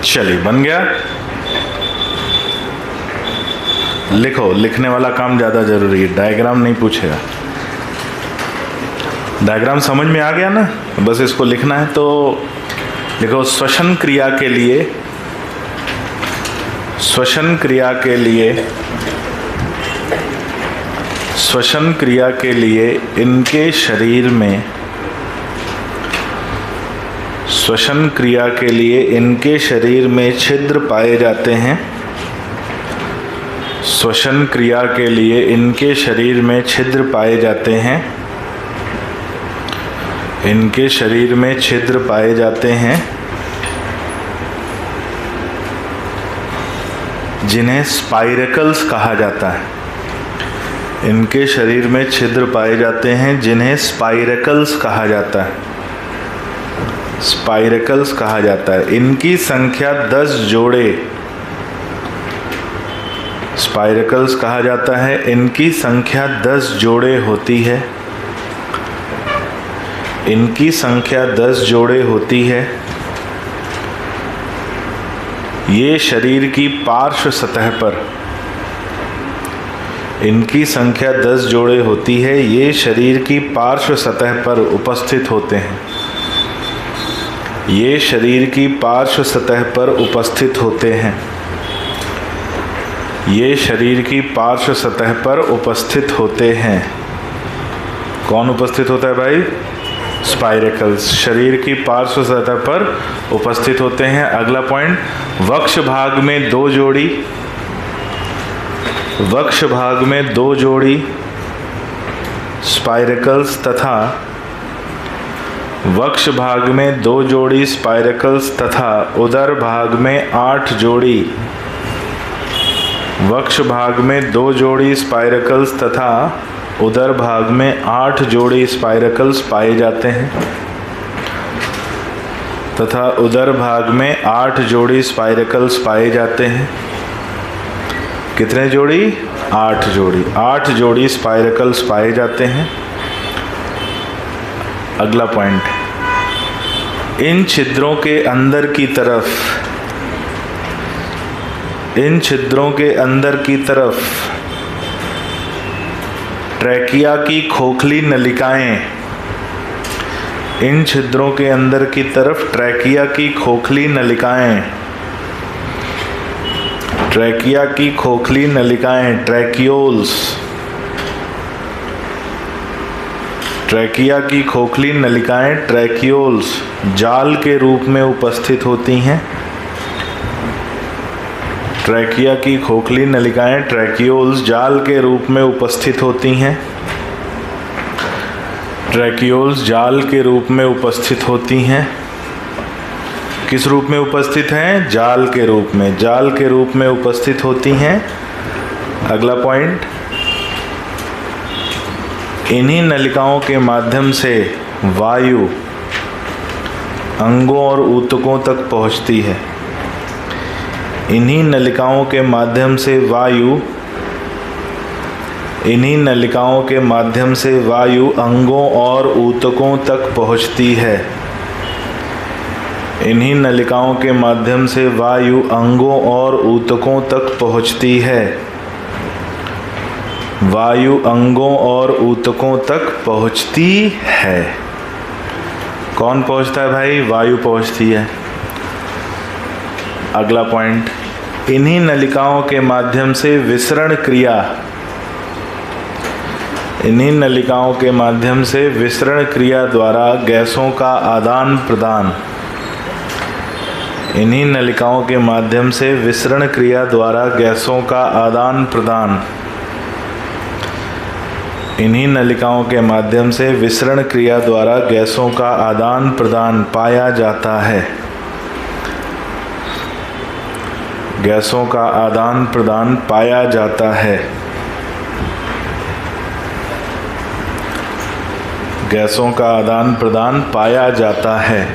चलिए, बन गया। लिखो, लिखने वाला काम ज़्यादा ज़रूरी है, डायग्राम नहीं पूछेगा। डायग्राम समझ में आ गया ना, बस इसको लिखना है। तो देखो, श्वसन क्रिया के लिए, श्वसन क्रिया के लिए, श्वसन क्रिया के लिए इनके शरीर में, श्वसन क्रिया के लिए इनके शरीर में छिद्र पाए जाते हैं। श्वसन क्रिया के लिए इनके शरीर में छिद्र पाए जाते हैं। इनके शरीर में छिद्र पाए जाते हैं, जिन्हें स्पाइरेकल्स कहा जाता है। इनके शरीर में छिद्र पाए जाते हैं जिन्हें स्पाइरेकल्स कहा जाता है। स्पाइरेकल्स कहा जाता है। इनकी संख्या 10 जोड़े, स्पाइरेकल्स कहा जाता है। इनकी संख्या 10 जोड़े होती है। इनकी संख्या 10 जोड़े होती है। ये शरीर की पार्श्व सतह पर, इनकी संख्या 10 जोड़े होती है। ये शरीर की पार्श्व सतह पर उपस्थित होते हैं। ये शरीर की पार्श्व सतह पर उपस्थित होते हैं। ये शरीर की पार्श्व सतह पर उपस्थित होते हैं। कौन उपस्थित होता है भाई? स्पाइरेकल्स शरीर की पार्श्व सतह पर उपस्थित होते हैं। अगला पॉइंट, वक्ष भाग में 2 जोड़ी, वक्ष भाग में 2 जोड़ी स्पाइरेकल्स तथा वक्ष भाग में 2 जोड़ी स्पाइरेकल्स तथा उदर भाग में 8 जोड़ी, वक्ष भाग में 2 जोड़ी स्पाइरेकल्स तथा उदर भाग में 8 जोड़ी स्पाइरेकल्स पाए जाते हैं, तथा उदर भाग में 8 जोड़ी स्पाइरेकल्स पाए जाते हैं। कितने जोड़ी? 8 जोड़ी। 8 जोड़ी स्पाइरेकल्स पाए जाते हैं। अगला पॉइंट, इन छिद्रों के अंदर की तरफ, इन छिद्रों के अंदर की तरफ ट्रैकिया की खोखली नलिकाएं, इन छिद्रों के अंदर की तरफ ट्रैकिया की खोखली नलिकाएं, ट्रैकिया की खोखली नलिकाएं, ट्रैकियोल्स, ट्रैकिया की खोखली नलिकाएं, ट्रैकियोल्स जाल के रूप में उपस्थित होती हैं। ट्रैकिया की खोखली नलिकाएं, ट्रैकियोल्स जाल के रूप में उपस्थित होती हैं। ट्रैकियोल्स जाल के रूप में उपस्थित होती हैं। किस रूप में उपस्थित हैं? जाल के रूप में, जाल के रूप में उपस्थित होती हैं। अगला पॉइंट, इन्हीं नलिकाओं के माध्यम से वायु अंगों और ऊतकों तक पहुंचती है। इन्हीं नलिकाओं के माध्यम से वायु, इन्हीं नलिकाओं के माध्यम से वायु अंगों और ऊतकों तक पहुंचती है। इन्हीं नलिकाओं के माध्यम से वायु अंगों और ऊतकों तक पहुंचती है। वायु अंगों और ऊतकों तक पहुंचती है। कौन पहुंचता है भाई? वायु पहुंचती है। अगला पॉइंट, इन्हीं नलिकाओं के माध्यम से विसरण क्रिया, इन्हीं नलिकाओं के माध्यम से विसरण क्रिया द्वारा गैसों का आदान प्रदान, इन्हीं नलिकाओं के माध्यम से विसरण क्रिया द्वारा गैसों का आदान प्रदान, इन्हीं नलिकाओं के माध्यम से विसरण क्रिया द्वारा गैसों का आदान प्रदान पाया जाता है। गैसों का आदान प्रदान पाया जाता है। गैसों का आदान प्रदान पाया जाता है।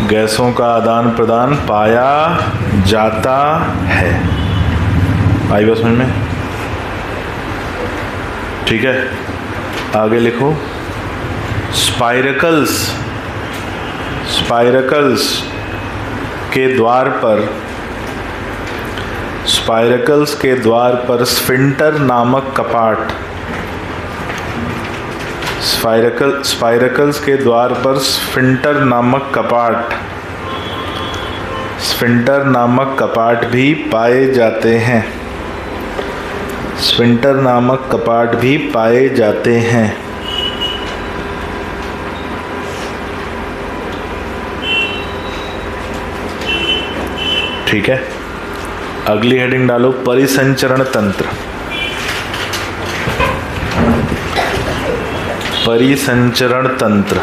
गैसों का आदान प्रदान पाया जाता है। आई बात समझ में? ठीक है, आगे लिखो। स्पाइरेकल्स, स्पाइरकल्स के द्वार पर स्फिंक्टर नामक कपाट, स्पाइरकल्स के द्वार पर स्फिंक्टर नामक कपाट भी पाए जाते हैं। स्फिंक्टर नामक कपाट भी पाए जाते हैं। ठीक है, अगली हेडिंग डालो, परिसंचरण तंत्र। परिसंचरण तंत्र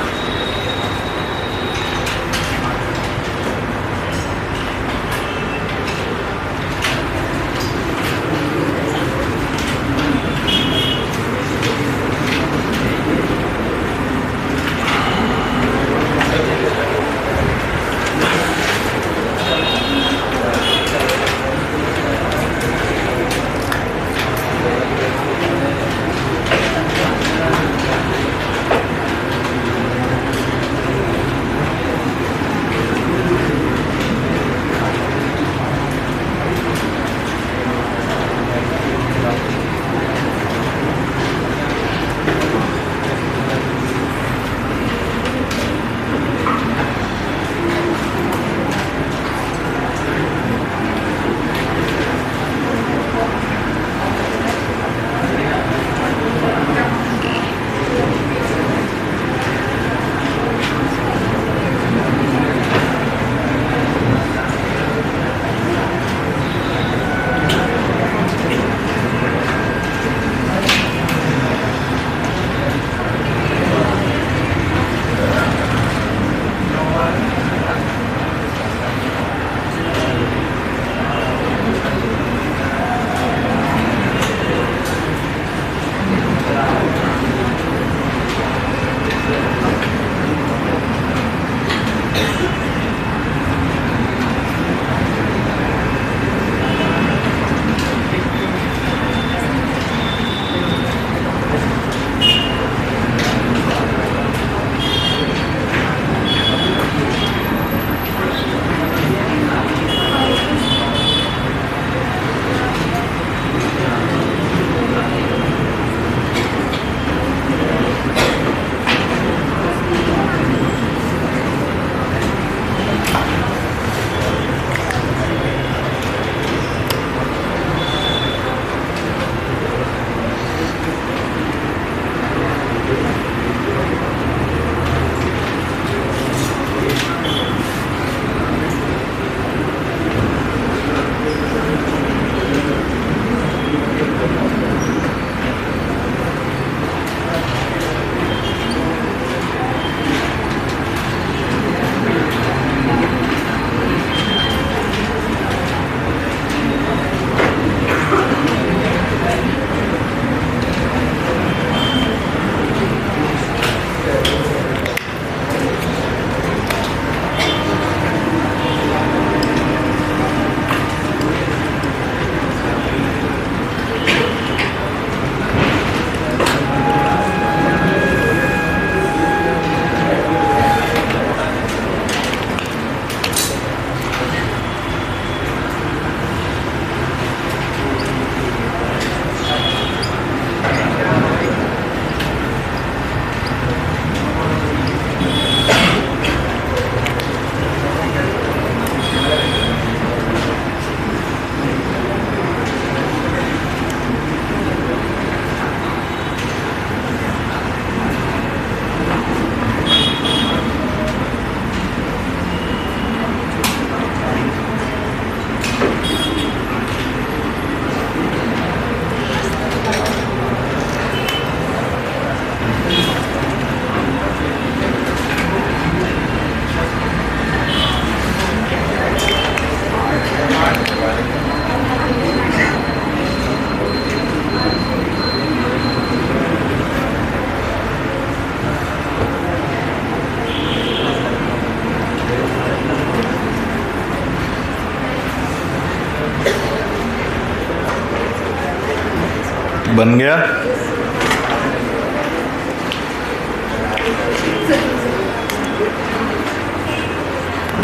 बन गया।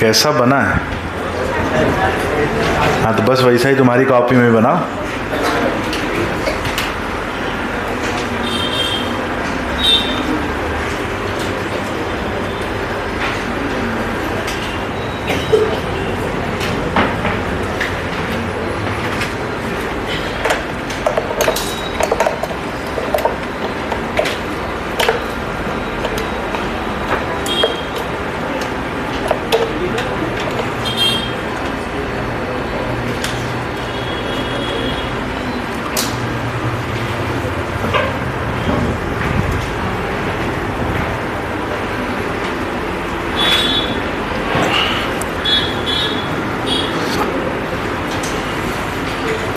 कैसा बना है? हाँ तो बस वैसा ही तुम्हारी कॉपी में बनाओ।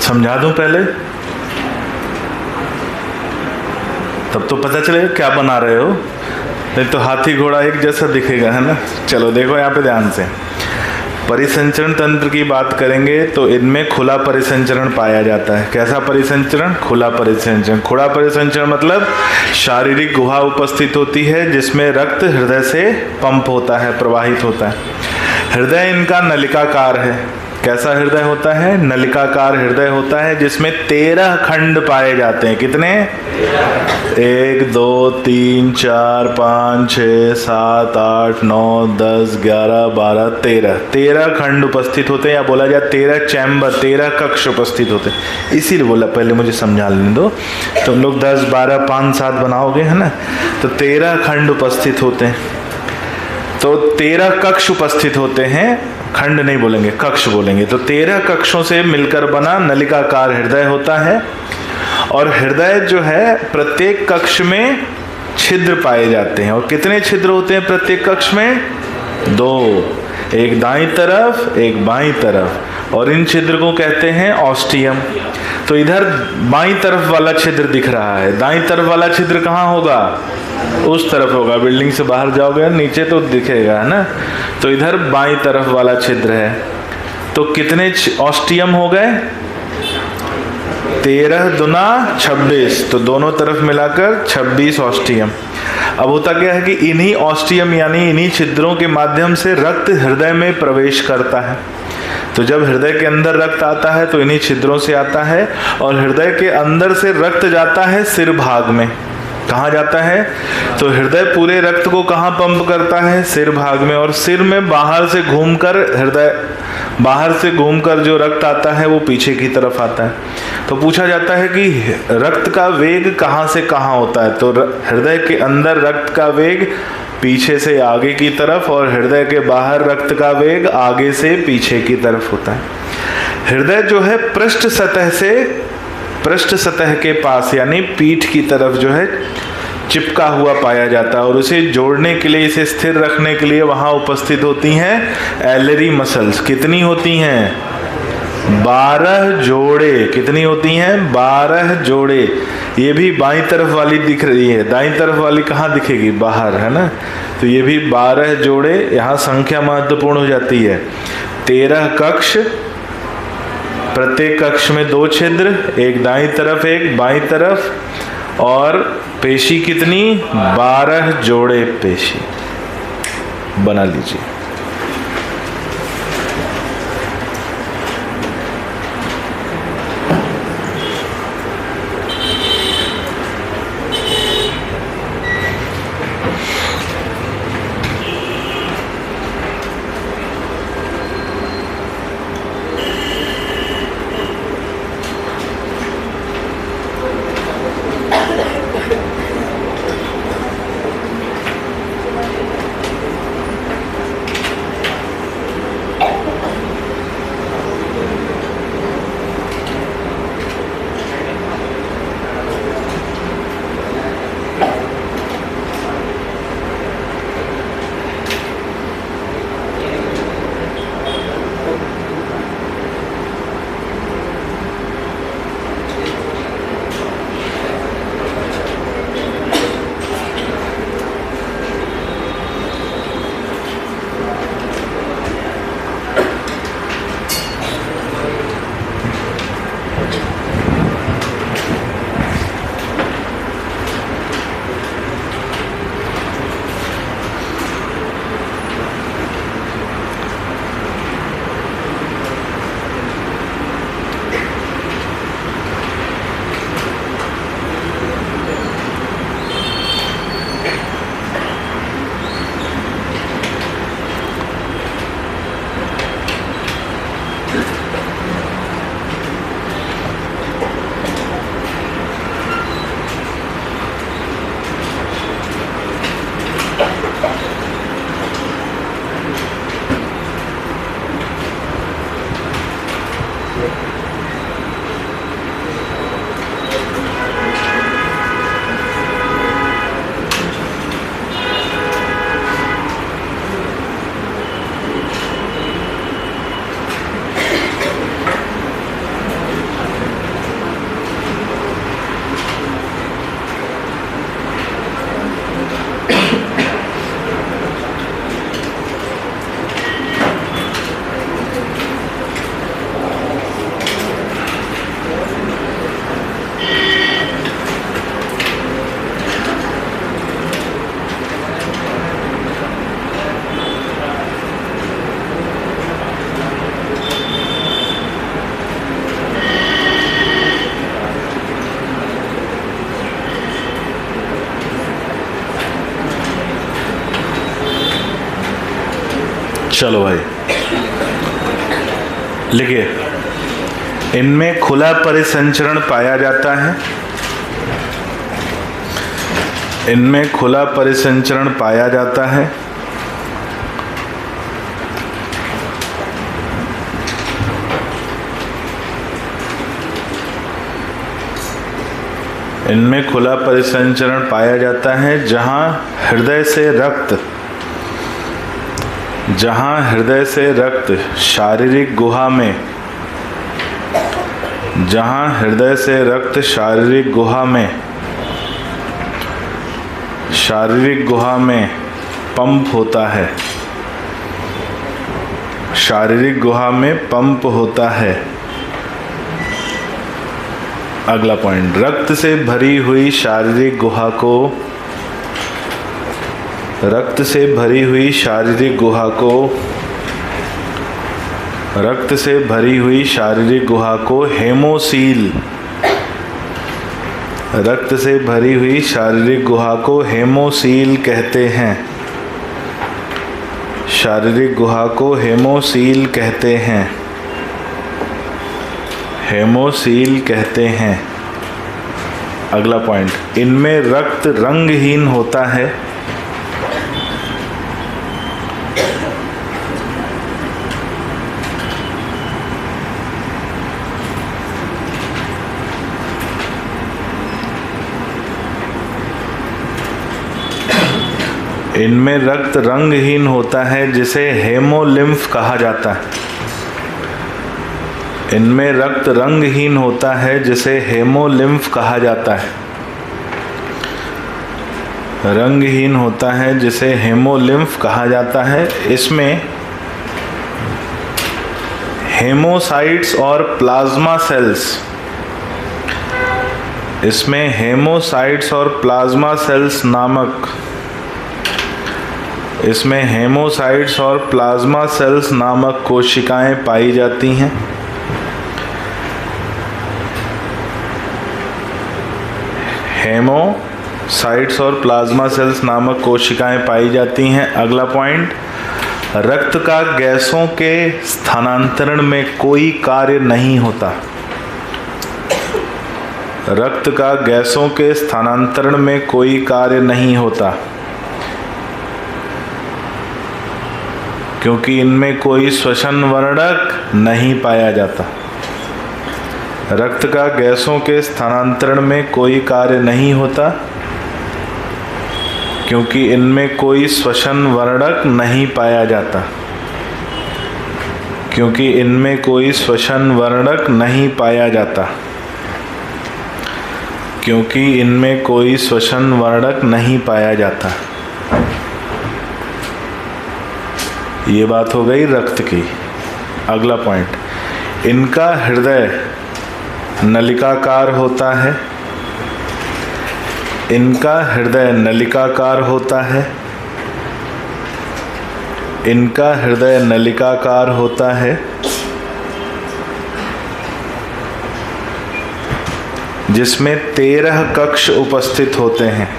समझा दूं पहले, तब तो पता चलेगा क्या बना रहे हो। नहीं तो हाथी घोड़ा एक जैसा दिखेगा, है ना। चलो देखो यहाँ पे ध्यान से, परिसंचरण तंत्र की बात करेंगे तो इनमें खुला परिसंचरण पाया जाता है। कैसा परिसंचरण? खुला परिसंचरण। खुला परिसंचरण मतलब शारीरिक गुहा उपस्थित होती है जिसमें रक्त हृदय से पंप होता है, प्रवाहित होता है। हृदय इनका नलिकाकार है। कैसा हृदय होता है? नलिकाकार हृदय होता है जिसमें 13 खंड पाए जाते हैं। कितने? 1 2 3 4 5 6 7 8 9 10 11 12 13 खंड उपस्थित होते हैं, या बोला जाए 13 चैम्बर, 13 कक्ष उपस्थित होते हैं। इसीलिए बोला पहले मुझे समझा लेने दो। तुम लोग 10 12 5 7 बनाओगे, है ना। तो 13 खंड उपस्थित होते हैं, तो 13 कक्ष उपस्थित होते हैं। खंड नहीं बोलेंगे, कक्ष बोलेंगे। तो 13 कक्षों से मिलकर बना नलिकाकार हृदय होता है। और हृदय जो है, प्रत्येक कक्ष में छिद्र पाए जाते हैं। और कितने छिद्र होते हैं प्रत्येक कक्ष में? 2, एक दाईं तरफ एक बाईं तरफ, और इन छिद्र को कहते हैं ऑस्टियम। तो इधर बाईं तरफ वाला छिद्र दिख रहा है, दाईं तरफ वाला छिद्र कहाँ होगा? उस तरफ होगा। बिल्डिंग से बाहर जाओगे नीचे तो दिखेगा, है ना। तो इधर बाईं तरफ वाला छिद्र है। तो कितने ऑस्टियम हो गए? 13 दूना 26, तो दोनों तरफ मिलाकर 26 ऑस्टियम। अब होता क्या है कि इन्हीं ऑस्टियम यानी इन्हीं छिद्रों के माध्यम से रक्त हृदय में प्रवेश करता है। तो जब हृदय के अंदर रक्त आता है तो इन्हीं छिद्रों से आता है, और हृदय के अंदर से रक्त जाता है सिर भाग में। कहाँ जाता है? तो हृदय पूरे रक्त को कहाँ पंप करता है? सिर भाग में। और सिर में बाहर से घूमकर हृदय, बाहर से घूमकर जो रक्त आता है वो पीछे की तरफ आता है। तो पूछा जाता है कि रक्त का वेग कहाँ से कहाँ होता है? तो हृदय के अंदर रक्त का वेग पीछे से आगे की तरफ, और हृदय के बाहर रक्त का वेग आगे से पीछे की तरफ होता है। हृदय जो है पृष्ठ सतह के पास यानी पीठ की तरफ जो है चिपका हुआ पाया जाता है, और उसे जोड़ने के लिए, इसे स्थिर रखने के लिए वहाँ उपस्थित होती हैं एलरी मसल्स। कितनी होती हैं? 12 जोड़े। कितनी होती हैं? 12 जोड़े। ये भी बाईं तरफ वाली दिख रही है, दाईं तरफ वाली कहाँ दिखेगी? बाहर, है ना। तो ये भी 12 जोड़े। यहाँ संख्या महत्वपूर्ण हो जाती है। 13 कक्ष, प्रत्येक कक्ष में 2 छिद्र, एक दाईं तरफ एक बाईं तरफ, और पेशी कितनी? 12 जोड़े पेशी बना लीजिए। चलो भाई लिखिए, इनमें खुला परिसंचरण पाया जाता है। इनमें खुला परिसंचरण पाया जाता है। इनमें खुला परिसंचरण पाया जाता है जहां हृदय से रक्त शारीरिक गुहा में, जहां हृदय से रक्त शारीरिक गुहा में पंप होता है, शारीरिक गुहा में पंप होता है। अगला पॉइंट, रक्त से भरी हुई शारीरिक गुहा को, रक्त से भरी हुई शारीरिक गुहा को, रक्त से भरी हुई शारीरिक गुहा को हेमोसील, रक्त से भरी हुई शारीरिक गुहा को हेमोसील कहते हैं। शारीरिक गुहा को हेमोसील कहते हैं, हेमोसील कहते हैं। अगला पॉइंट, इनमें रक्त रंगहीन होता है। इनमें रक्त रंगहीन होता है जिसे हेमोलिम्फ कहा जाता है। इनमें रक्त रंगहीन होता है जिसे हेमोलिम्फ कहा जाता है। रंगहीन होता है जिसे हेमोलिम्फ कहा जाता है। इसमें हेमोसाइट्स और प्लाज्मा सेल्स, इसमें हेमोसाइट्स और प्लाज्मा सेल्स नामक, इसमें हेमोसाइट्स और प्लाज्मा सेल्स नामक कोशिकाएं पाई जाती हैं। हेमोसाइट्स और प्लाज्मा सेल्स नामक कोशिकाएं पाई जाती हैं। अगला पॉइंट, रक्त का गैसों के स्थानांतरण में कोई कार्य नहीं होता। रक्त का गैसों के स्थानांतरण में कोई कार्य नहीं होता क्योंकि इनमें कोई श्वसन वर्णक नहीं पाया जाता। रक्त का गैसों के स्थानांतरण में कोई कार्य नहीं होता क्योंकि इनमें कोई श्वसन वर्णक नहीं पाया जाता, क्योंकि इनमें कोई श्वसन वर्णक नहीं पाया जाता, क्योंकि इनमें कोई श्वसन वर्णक नहीं पाया जाता। ये बात हो गई रक्त की। अगला पॉइंट, इनका हृदय नलिकाकार होता है। इनका हृदय नलिकाकार होता है। इनका हृदय नलिकाकार होता है जिसमें 13 कक्ष उपस्थित होते हैं।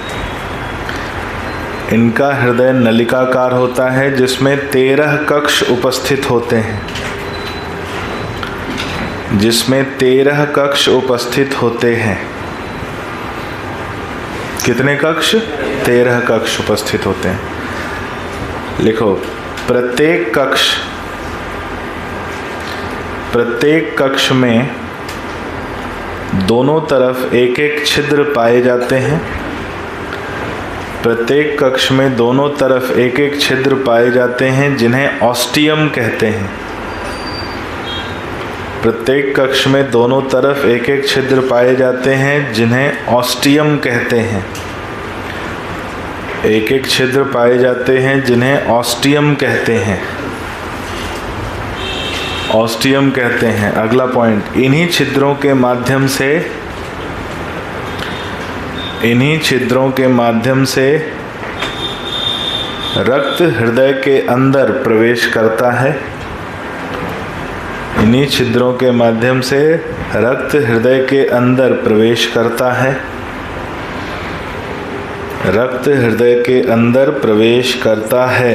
इनका हृदय नलिकाकार होता है जिसमें 13 कक्ष उपस्थित होते हैं, जिसमें 13 कक्ष उपस्थित होते हैं। कितने कक्ष? 13 कक्ष उपस्थित होते हैं। लिखो, प्रत्येक कक्ष में दोनों तरफ एक एक छिद्र पाए जाते हैं। प्रत्येक कक्ष में दोनों तरफ एक एक छिद्र पाए जाते हैं जिन्हें ऑस्टियम कहते हैं। प्रत्येक कक्ष में दोनों तरफ एक एक छिद्र पाए जाते हैं जिन्हें ऑस्टियम कहते हैं। एक एक छिद्र पाए जाते हैं जिन्हें ऑस्टियम कहते हैं, ऑस्टियम कहते हैं। अगला पॉइंट, इन्हीं छिद्रों के माध्यम से रक्त हृदय के अंदर प्रवेश करता है। इन्हीं छिद्रों के माध्यम से रक्त हृदय के अंदर प्रवेश करता है। रक्त हृदय के अंदर प्रवेश करता है।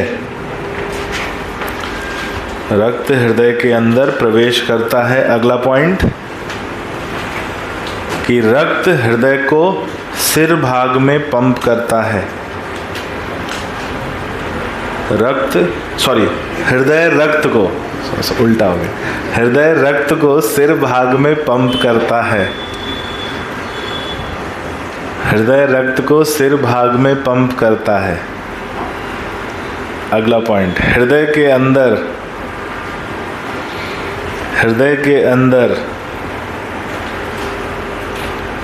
रक्त हृदय के अंदर प्रवेश करता है। अगला पॉइंट कि रक्त हृदय को सिर भाग में पंप करता है। हृदय रक्त को, उल्टा हो गया, हृदय रक्त को सिर भाग में पंप करता है। हृदय रक्त को सिर भाग में पंप करता है। अगला पॉइंट, हृदय के अंदर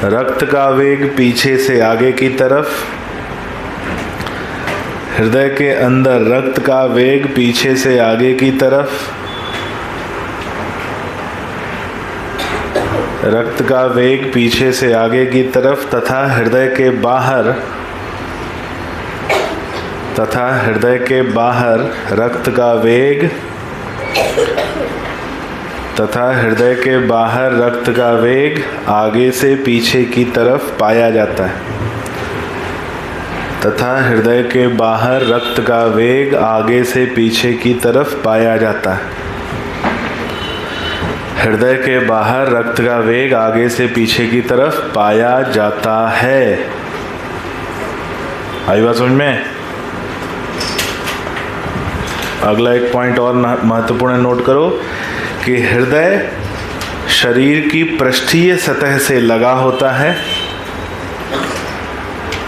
रक्त का वेग पीछे से आगे की तरफ, हृदय के अंदर रक्त का वेग पीछे से आगे की तरफ, रक्त का वेग पीछे से आगे की तरफ तथा हृदय के बाहर रक्त का वेग तथा हृदय के बाहर रक्त का वेग आगे से पीछे की तरफ पाया जाता है। तथा हृदय के बाहर रक्त का वेग आगे से पीछे की तरफ पाया जाता है। हृदय के बाहर रक्त का वेग आगे से पीछे की तरफ पाया जाता है। आई बात समझ में? अगला एक पॉइंट और महत्वपूर्ण नोट करो कि हृदय शरीर की पृष्ठीय सतह से लगा होता है।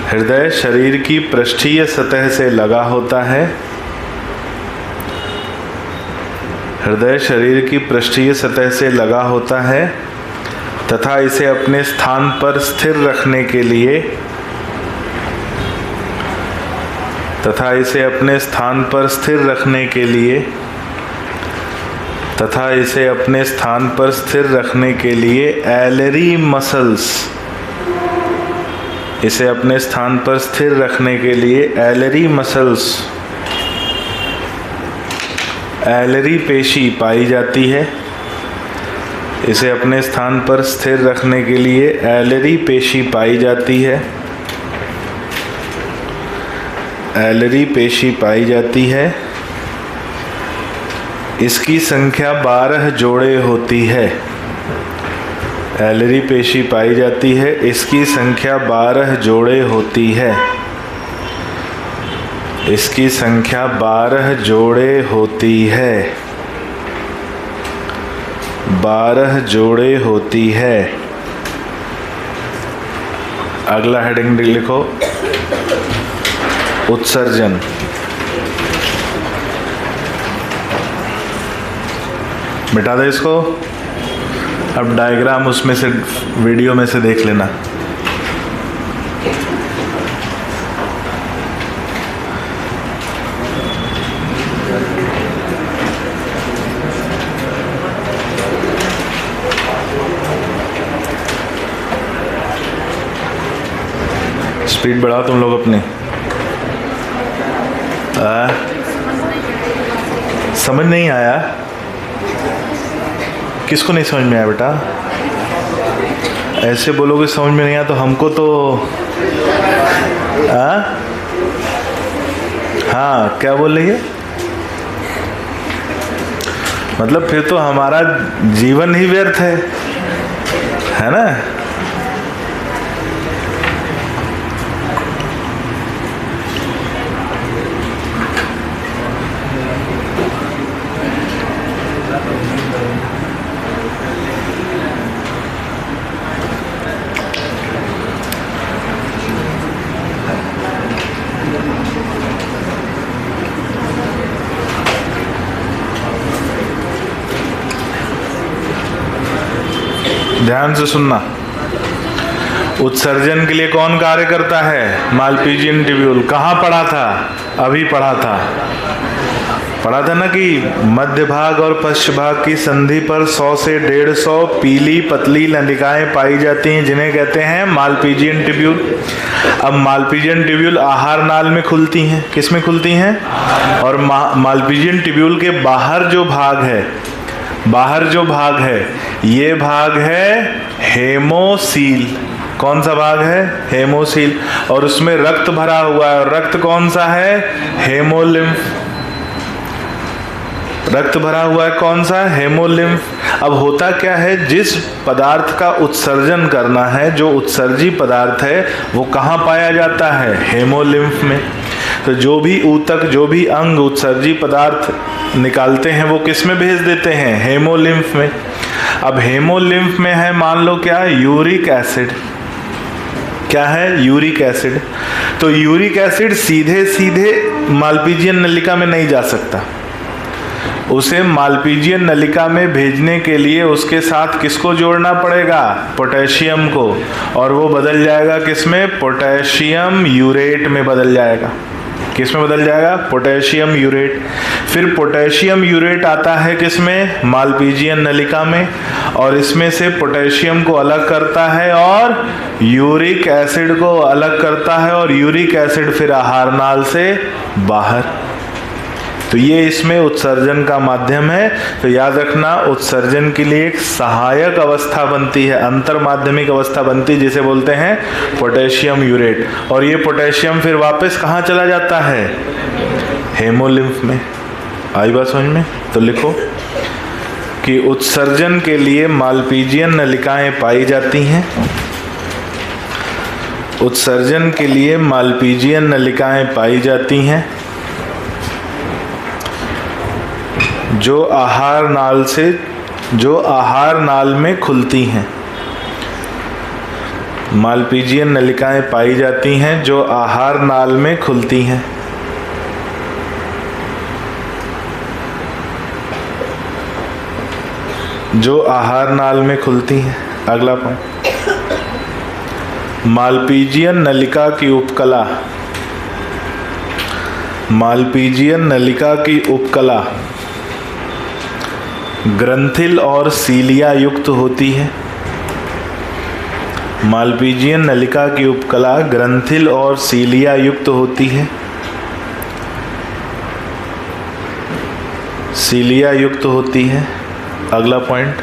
हृदय शरीर की पृष्ठीय सतह से लगा होता है। हृदय शरीर की पृष्ठीय सतह से लगा होता है तथा इसे अपने स्थान पर स्थिर रखने के लिए तथा इसे अपने स्थान पर स्थिर रखने के लिए एलरी मसल्स, इसे अपने स्थान पर स्थिर रखने के लिए एलरी पेशी पाई जाती है। इसे अपने स्थान पर स्थिर रखने के लिए एलरी पेशी पाई जाती है। एलरी पेशी पाई जाती है। इसकी संख्या 12 जोड़े होती है। एलरी पेशी पाई जाती है। इसकी संख्या 12 जोड़े होती है। इसकी संख्या 12 जोड़े होती है। 12 जोड़े होती है। अगला हेडिंग लिखो, उत्सर्जन। मिटा दे इसको। अब डायग्राम उसमें से, वीडियो में से देख लेना। स्पीड बढ़ाओ तुम लोग अपनी। समझ नहीं आया? किसको नहीं समझ में आया बेटा? ऐसे बोलोगे समझ में नहीं आया तो हमको तो हाँ, क्या बोल रही है? मतलब फिर तो हमारा जीवन ही व्यर्थ है ना? ध्यान से सुनना। उत्सर्जन के लिए कौन कार्य करता है? Malpighian tubule. कहाँ पढ़ा था? अभी पढ़ा था ना कि मध्य भाग और पश्च भाग की संधि पर 100 से 150 पीली पतली नलिकाएं पाई जाती हैं, जिन्हें कहते हैं मालपीजियन ट्यूब्यूल। अब मालपीजियन ट्यूब्यूल आहार नाल में खुलती हैं। किस में खुलती हैं? और मालपीजियन ट्यूब्यूल के बाहर जो भाग है, ये भाग है हेमोसील। कौन सा भाग है? हेमोसील। और उसमें रक्त भरा हुआ है। और रक्त कौन सा है? हेमोलिम्फ। रक्त भरा हुआ है, कौन सा? हेमोलिम्फ। अब होता क्या है, जिस पदार्थ का उत्सर्जन करना है, जो उत्सर्जी पदार्थ है, वो कहाँ पाया जाता है? हेमोलिम्फ में। तो जो भी ऊतक, जो भी अंग उत्सर्जी पदार्थ निकालते हैं, वो किस में भेज देते हैं? हेमोलिम्फ में। अब हेमोलिम्फ में है, मान लो क्या? Uric acid. क्या है? Uric acid. तो यूरिक एसिड सीधे सीधे मालपीजियन नलिका में नहीं जा सकता। उसे मालपीजियन नलिका में भेजने के लिए उसके साथ किसको जोड़ना पड़ेगा? पोटेशियम को। और वो बदल जाएगा किसमें? पोटेशियम यूरेट में बदल जाएगा। किस में बदल जाएगा? Potassium urate. फिर पोटेशियम यूरेट आता है किसमें? मालपीजियन नलिका में। और इसमें से पोटेशियम को अलग करता है और यूरिक एसिड को अलग करता है, और यूरिक एसिड फिर आहार नाल से बाहर। तो ये इसमें उत्सर्जन का माध्यम है। तो याद रखना, उत्सर्जन के लिए एक सहायक अवस्था बनती है, अंतर माध्यमिक अवस्था बनती है, जिसे बोलते हैं पोटेशियम यूरेट। और ये पोटेशियम फिर वापस कहाँ चला जाता है? हेमोलिम्फ में। आई बात समझ में? तो लिखो कि उत्सर्जन के लिए मालपीजियन नलिकाएं पाई जाती हैं। उत्सर्जन के लिए मालपीजियन नलिकाएं पाई जाती हैं जो आहार नाल में खुलती हैं। मालपीजियन नलिकाएं पाई जाती हैं जो आहार नाल में खुलती हैं। जो आहार नाल में खुलती हैं। अगला पॉइंट, मालपीजियन नलिका की उपकला। मालपीजियन नलिका की उपकला ग्रंथिल और सीलिया युक्त होती है। मालपीजियन नलिका की उपकला ग्रंथिल और सीलिया युक्त होती है। सीलिया युक्त होती है। अगला पॉइंट,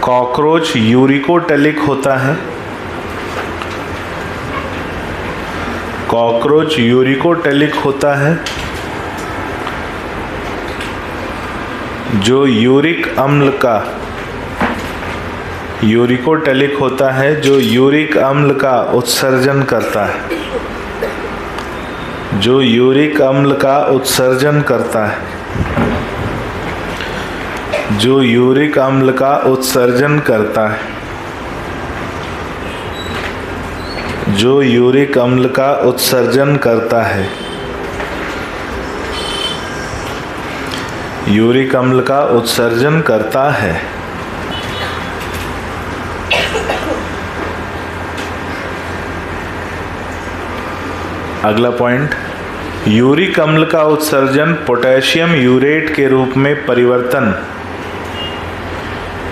कॉकरोच यूरिकोटेलिक होता है। कॉकरोच यूरिकोटेलिक होता है जो यूरिक अम्ल का, यूरिकोटेलिक होता है जो यूरिक अम्ल का उत्सर्जन करता है। जो यूरिक अम्ल का उत्सर्जन करता है। जो यूरिक अम्ल का उत्सर्जन करता है। जो यूरिक अम्ल का उत्सर्जन करता है। यूरिक अम्ल का उत्सर्जन करता है। अगला पॉइंट, यूरिक अम्ल का उत्सर्जन पोटेशियम यूरेट के रूप में परिवर्तन।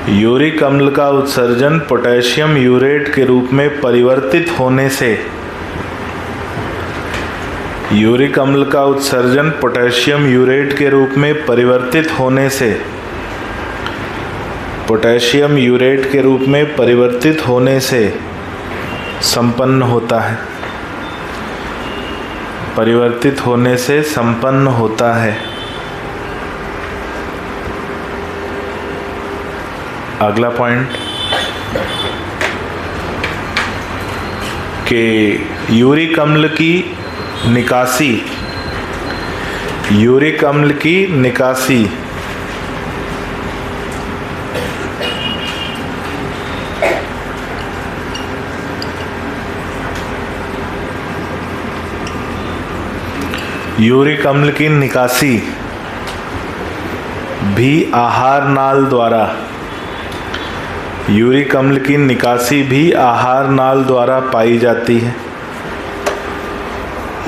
यूरिक अम्ल का उत्सर्जन पोटेशियम यूरेट के रूप में परिवर्तित होने से। यूरिक अम्ल का उत्सर्जन पोटेशियम यूरेट के रूप में परिवर्तित होने से। पोटेशियम यूरेट के रूप में परिवर्तित होने से संपन्न होता है। परिवर्तित होने से संपन्न होता है। अगला पॉइंट, कि यूरिक अम्ल की निकासी। यूरिक अम्ल की निकासी यूरिक अम्ल की निकासी भी आहार नाल द्वारा। यूरिक अम्ल की निकासी भी आहार नाल द्वारा पाई जाती है।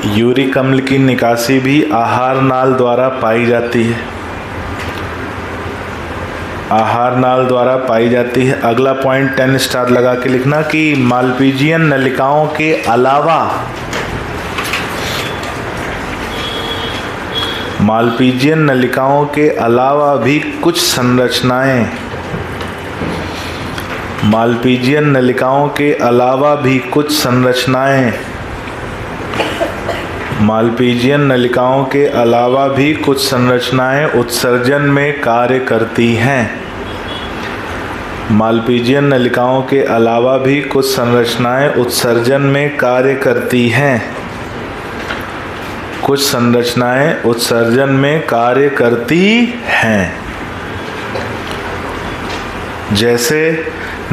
यूरिक अम्ल की निकासी भी आहार नाल द्वारा पाई जाती है। आहार नाल द्वारा पाई जाती है। अगला पॉइंट 10 स्टार लगा के लिखना कि मालपीजियन नलिकाओं के अलावा, मालपीजियन नलिकाओं के अलावा भी कुछ संरचनाएं, मालपीजियन नलिकाओं के अलावा भी कुछ संरचनाएं मालपीजियन नलिकाओं के अलावा भी कुछ संरचनाएं उत्सर्जन में कार्य करती हैं। मालपीजियन नलिकाओं के अलावा भी कुछ संरचनाएं उत्सर्जन में कार्य करती हैं। कुछ संरचनाएं उत्सर्जन में कार्य करती हैं, जैसे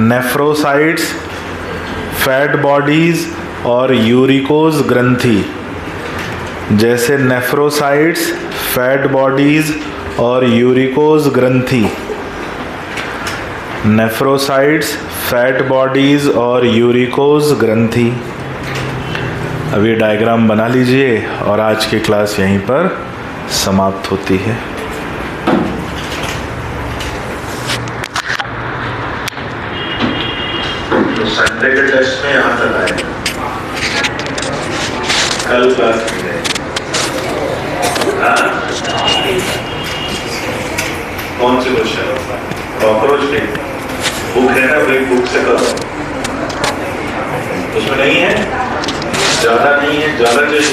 नेफ्रोसाइट्स, फैट बॉडीज और यूरिकोज ग्रंथि। जैसे नेफ्रोसाइट्स, फैट बॉडीज और यूरिकोज ग्रंथि। नेफ्रोसाइट्स, फैट बॉडीज और यूरिकोज ग्रंथि। अब ये डायग्राम बना लीजिए और आज की क्लास यहीं पर समाप्त होती है। तो संडे के टेस्ट में यहाँ तक आएगा, कल क्लास में कौन सी क्वेश्चन? कॉकरोच की बुक है ना, ब्रेक बुक से करो। उसमें नहीं है, ज्यादा नहीं है, ज्यादा